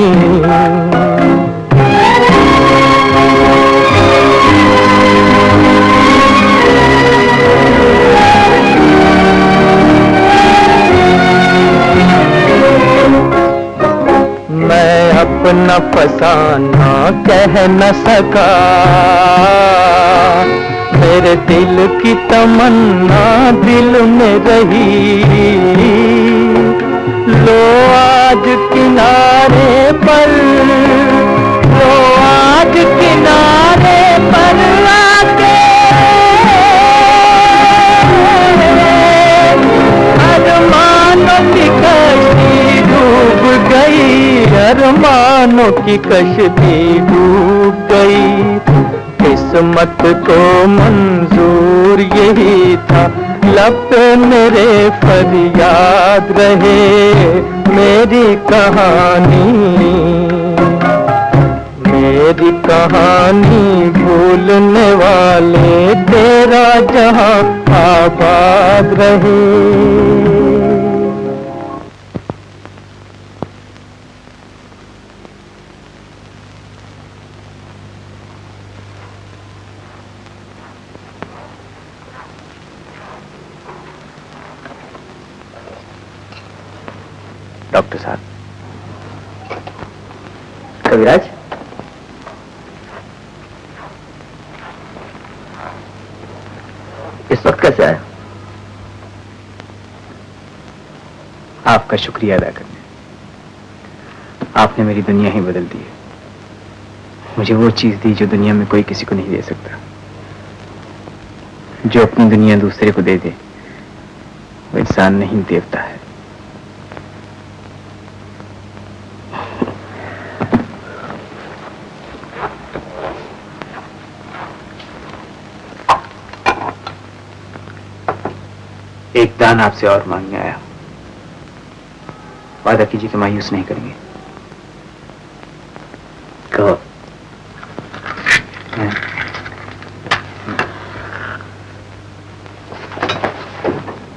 मैं अपना फसाना कह न सका, मेरे दिल की तमन्ना दिल में रही। लो आज किनारे पर, लो आज किनारे पर आके अरमानों की कश्ती डूब गई, अरमानों की कश्ती डूब गई। किस्मत को मंजूर यही था, लब पे मेरे फरियाद रहे मेरी कहानी। मेरी कहानी भूलने वाले तेरा जहां आबाद रहे। डॉक्टर साहब। कविराज, इस वक्त कैसे आया? आपका शुक्रिया अदा करने। आपने मेरी दुनिया ही बदल दी है। मुझे वो चीज दी जो दुनिया में कोई किसी को नहीं दे सकता। जो अपनी दुनिया दूसरे को दे दे वो इंसान नहीं, देवता है। एक दान आपसे और मांगने आया। वादा कीजिए कि मायूस नहीं करेंगे। कहो।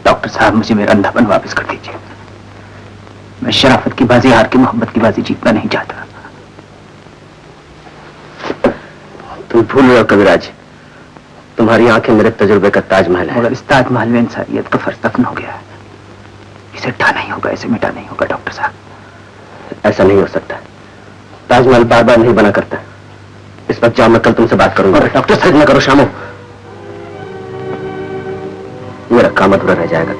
डॉक्टर साहब, मुझे मेरा अंधापन वापस कर दीजिए। मैं शराफत की बाजी हार के मोहब्बत की बाजी जीतना नहीं चाहता। तुम भूल रहे हो कविराज, तुम्हारी आंखें मेरे तजुर्बे का ताजमहल है। मगर इस ताजमहल में इंसानियत का फर्ज दफन हो गया है। इसे ढा नहीं होगा, इसे मिटा नहीं होगा डॉक्टर साहब। ऐसा नहीं हो सकता। ताजमहल बार बार नहीं बना करता। इस वक्त जाओ, मैं कल तुमसे बात करूंगा। डॉक्टर साहब, न करो शामो, मेरा काम अधूरा रह जाएगा।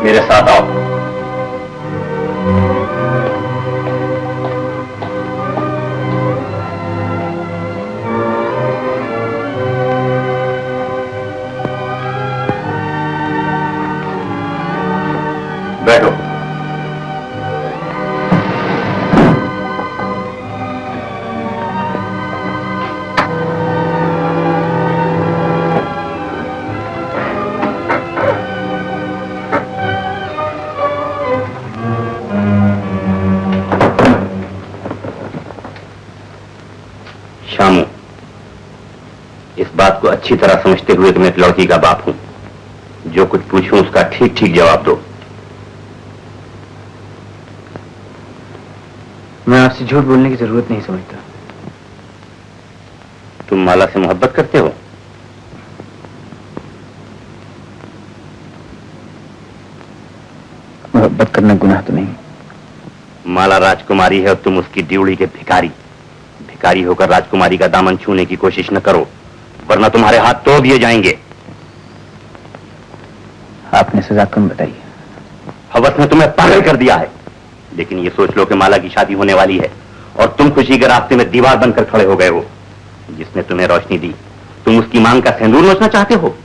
मेरे साथ आओ। बैठो। शामू, इस बात को अच्छी तरह समझते हुए कि मैं एक लड़की का बाप हूं, जो कुछ पूछूं उसका ठीक ठीक जवाब दो। मैं आपसे झूठ बोलने की जरूरत नहीं समझता। तुम माला से मोहब्बत करते हो? मोहब्बत करना गुनाह तो नहीं। माला राजकुमारी है और तुम उसकी ड्यूड़ी के भिखारी। भिखारी होकर राजकुमारी का दामन छूने की कोशिश न करो, वरना तुम्हारे हाथ तोड़ दिए जाएंगे। आपने सजा कम बताई। हवस ने तुम्हें पागल कर दिया है, लेकिन ये सोच लो कि माला की शादी होने वाली है और तुम खुशी के रास्ते में दीवार बनकर खड़े हो गए हो। जिसने तुम्हें रोशनी दी, तुम उसकी मांग का सिंदूर नोचना चाहते हो।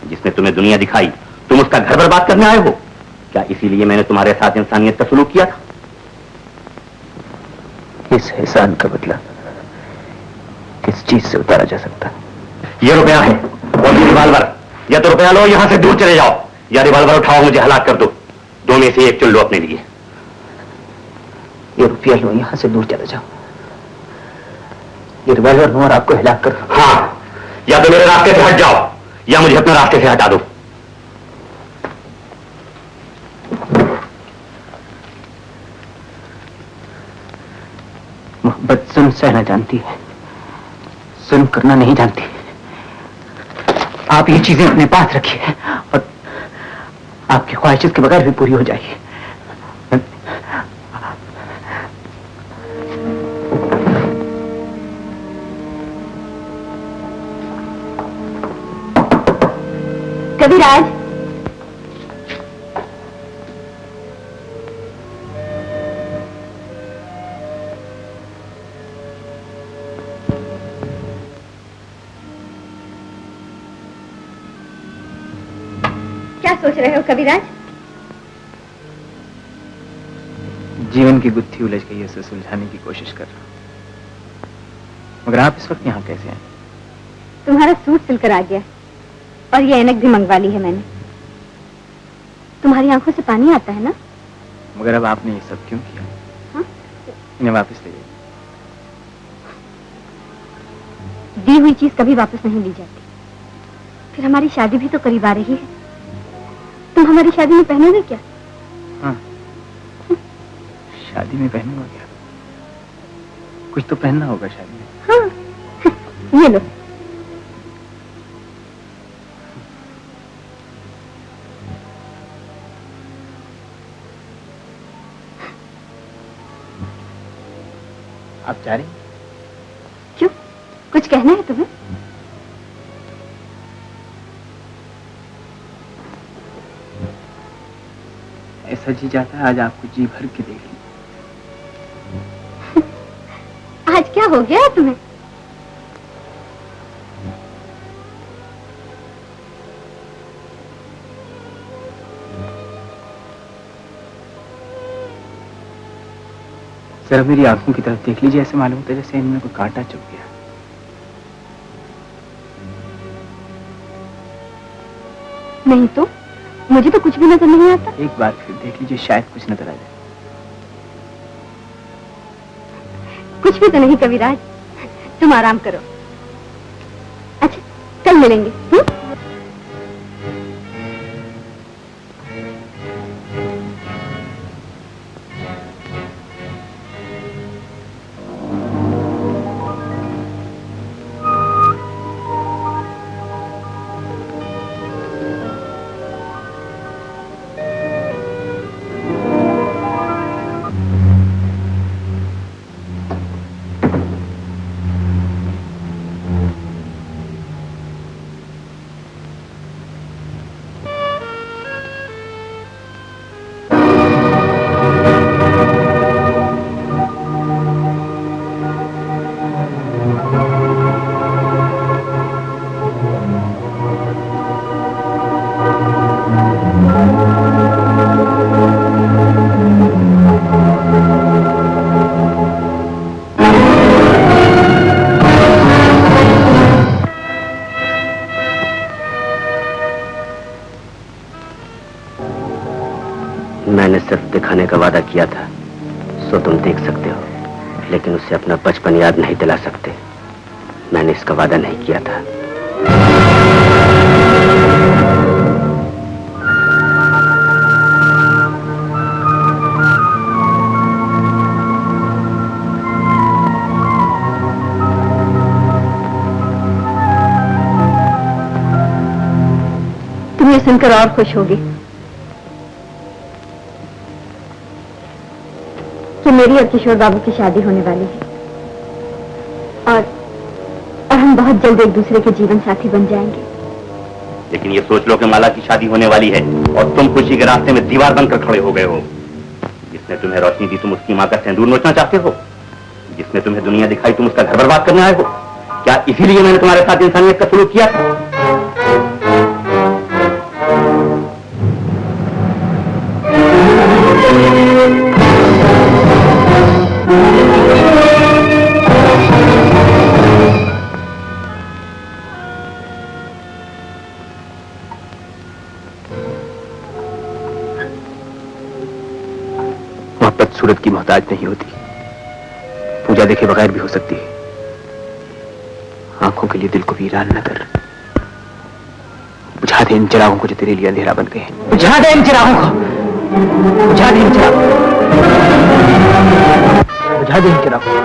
जिसने तुम्हें दुनिया दिखाई, तुम उसका घर बर्बाद करने आए हो। क्या इसीलिए मैंने तुम्हारे साथ इंसानियत का सलूक किया था? इस एहसान का बदला किस चीज से उतारा जा सकता? ये रुपया है और ये रिवाल्वर। या तो रुपया लो, यहां से दूर चले जाओ, या रिवाल्वर उठाओ, मुझे हलाक कर दो। दो में से एक चुन लो अपने लिए। ये रुपया लो, यहां से दूर चले जाओ। ये रिवाल्वर लो और आपको हिलाक कर। हाँ, या तो मेरे रास्ते से हट जाओ या मुझे अपने रास्ते से हटा दो। मोहब्बत सुन सहना जानती है, सुन करना नहीं जानती। आप ये चीजें अपने पास रखिए और आपकी ख्वाहिशों के बगैर भी पूरी हो जाएगी। कविराज, क्या सोच रहे हो कविराज? जीवन की गुत्थी उलझ गई है, उसे सुलझाने की कोशिश कर रहा हूं। मगर आप इस वक्त यहाँ कैसे हैं? तुम्हारा सूट सिलकर आ गया और ये ऐनक भी मंगवा ली है मैंने। तुम्हारी आंखों से पानी आता है ना? मगर अब आपने ये सब क्यों किया? हाँ? इन्हें वापस ले जाइए। दी हुई चीज कभी वापस नहीं ली जाती। फिर हमारी शादी भी तो करीब आ रही है। तुम हमारी शादी में पहनोगे क्या? हाँ, शादी में पहनूंगा क्या? कुछ तो पहनना होगा शादी में। हाँ, ये लो। आप जा रही हैं? क्यों? कुछ कहना है तुम्हें? ऐसा जी चाहता है आज आपको जी भर के देख लूं। आज क्या हो गया तुम्हें? जरा मेरी आंखों की तरफ देख लीजिए, ऐसे मालूम होता है जैसे इनमें कोई कांटा चुभ गया। नहीं तो मुझे तो कुछ भी नजर नहीं आता। एक बार फिर देख लीजिए, शायद कुछ नजर आ जाए। कुछ भी तो नहीं कविराज, तुम आराम करो। अच्छा, कल मिलेंगे। मैंने सिर्फ दिखाने का वादा किया था, सो तुम देख सकते हो, लेकिन उसे अपना बचपन याद नहीं दिला सकते। मैंने इसका वादा नहीं किया था। ये सुनकर और खुश होगी कि मेरी और किशोर बाबू की शादी होने वाली है और हम बहुत जल्द एक दूसरे के जीवन साथी बन जाएंगे। लेकिन ये सोच लो कि माला की शादी होने वाली है और तुम खुशी के रास्ते में दीवार बनकर खड़े हो गए हो। जिसने तुम्हें रोशनी दी तुम उसकी माँ का सिंदूर नोचना चाहते हो, जिसने तुम्हें दुनिया दिखाई तुम उसका घर बर्बाद करने आए हो। क्या इसीलिए मैंने तुम्हारे साथ इंसानियत का सलूक किया था? मोहब्बत सूरत की मोहताज नहीं होती, पूजा देखे बगैर भी हो सकती है। आंखों के लिए दिल को वीरान न कर, बुझा दे इन चिरागों को जो तेरे लिए अंधेरा बन गए हैं। बुझा दे इन चिरागों को, बुझा दे इन चिरागों को, बुझा दे इन चिरागों को,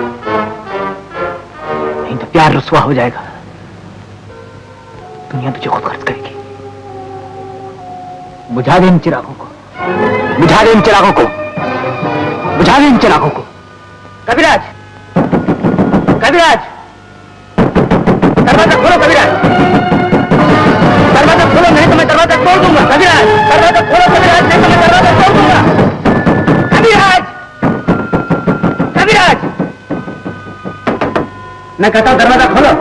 नहीं तो प्यार रुसवा हो जाएगा, दुनिया तुझे खुद खर्च करेगी। बुझा दे इन चिरागों को, बुझा दे इन चिरागों को, बुझा दे इन चिरागों को। कविराज, कविराज, दरवाजा खोलो कविराज, दरवाजा खोलो नहीं तो मैं दरवाजा तोड़ दूंगा। कविराज, दरवाजा खोलो कविराज, नहीं तो मैं दरवाजा तोड़ दूंगा। कविराज, कविराज, मैं कहता हूं दरवाजा खोलो।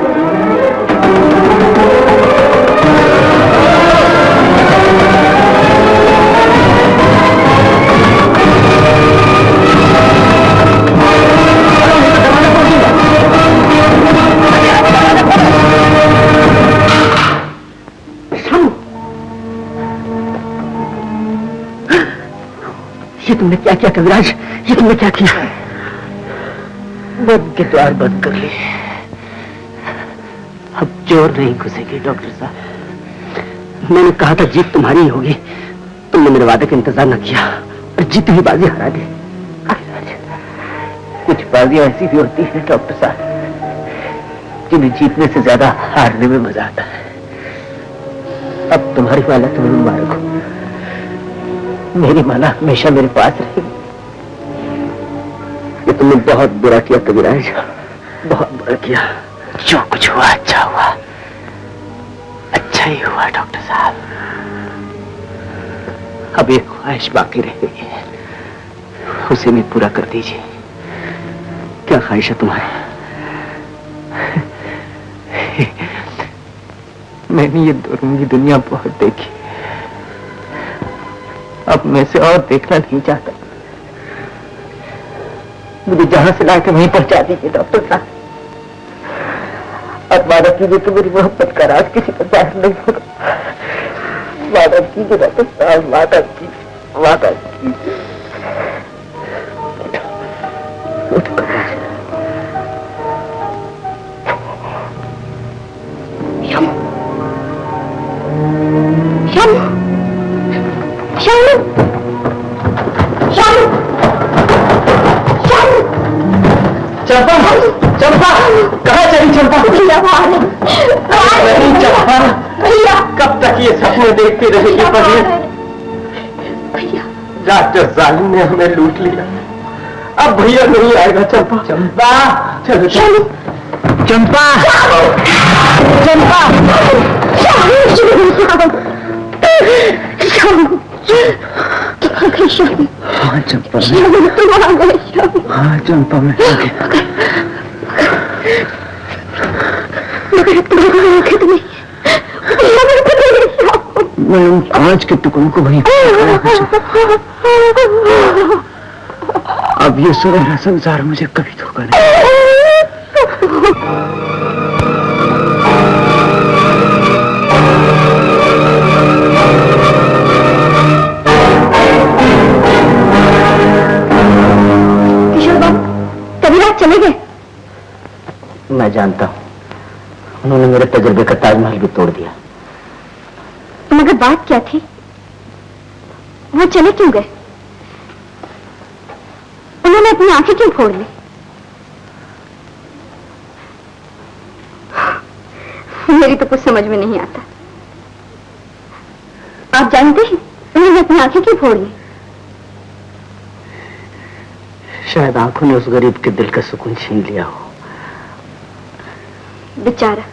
ये तुमने क्या किया कविराज, ये तुमने क्या किया? बंद के द्वार बंद कर लिए, अब चोर नहीं घुसेगी। डॉक्टर साहब, मैंने कहा था जीत तुम्हारी ही होगी, तुमने मेरे वादे का इंतजार न किया और जीती हुई बाजी हरा दी। कुछ बाजियां ऐसी भी होती हैं डॉक्टर साहब जिन्हें जीतने से ज्यादा हारने में मजा आता है। अब तुम्हारी माला तुम्हें मुबारक हो, मेरी माला हमेशा मेरे पास रहेगी। ये तुमने बहुत बुरा किया कविराज, बहुत बुरा किया। जो कुछ हुआ अच्छा हुआ, अच्छा ही हुआ डॉक्टर साहब। अब एक ख्वाहिश बाकी रह गई है, उसे भी पूरा कर दीजिए। क्या ख्वाहिश है तुम्हारी? मैंने ये रंगी दुनिया बहुत देखी, अब मैं से और देखना नहीं चाहता। मुझे जहां से लाके वहीं पहुंचा दीजिए डॉक्टर साहब। अब वादा कीजिए कि मेरी मोहब्बत का राज किसी पर जाहिर नहीं होगा। वादा कीजिए डॉक्टर साहब, वादा कीजिए, वादा कीजिए। चंपा, चंपा, कहाँ चली चंपा? भैया नहीं चंपा, भैया कब तक ये सपने देखती रहेगी? भैया डॉक्टर जालिम ने हमें लूट लिया, अब भैया नहीं आएगा। चंपा, चंपा, चलो चलो, चंपा, चंपा, हाँ चंपा, हाँ चंपा, मैं उन कांच के टुकड़ों को वहीं अब ये सुनहरा संसार मुझे कभी धोखा नहीं। चले गए? मैं जानता हूं, उन्होंने मेरे तजुर्बे का ताजमहल भी तोड़ दिया। मगर बात क्या थी? वो चले क्यों गए? उन्होंने अपनी आंखें क्यों फोड़ ली? मेरी तो कुछ समझ में नहीं आता। आप जानते हैं उन्होंने अपनी आंखें क्यों फोड़ी? शायद आंखों ने उस गरीब के दिल का सुकून छीन लिया हो। बेचारा,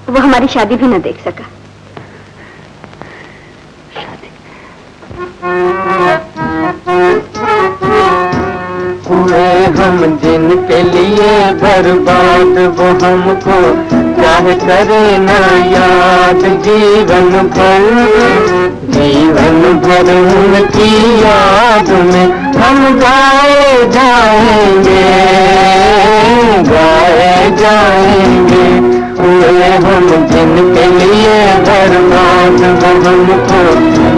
वो हमारी शादी भी न देख सका। हुए हम जिनके लिए बर्बाद, वो हमको चाहे करे ना याद। जीवन भर उनकी याद में हम गाए जाएंगे। हुए हम जिनके लिए बर्बाद, वो हमको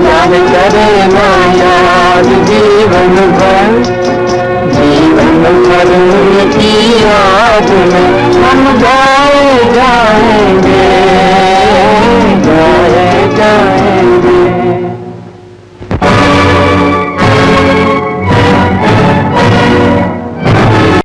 चाहे करे ना याद। जीवन भर उनकी याद में हम गाए जाएंगे।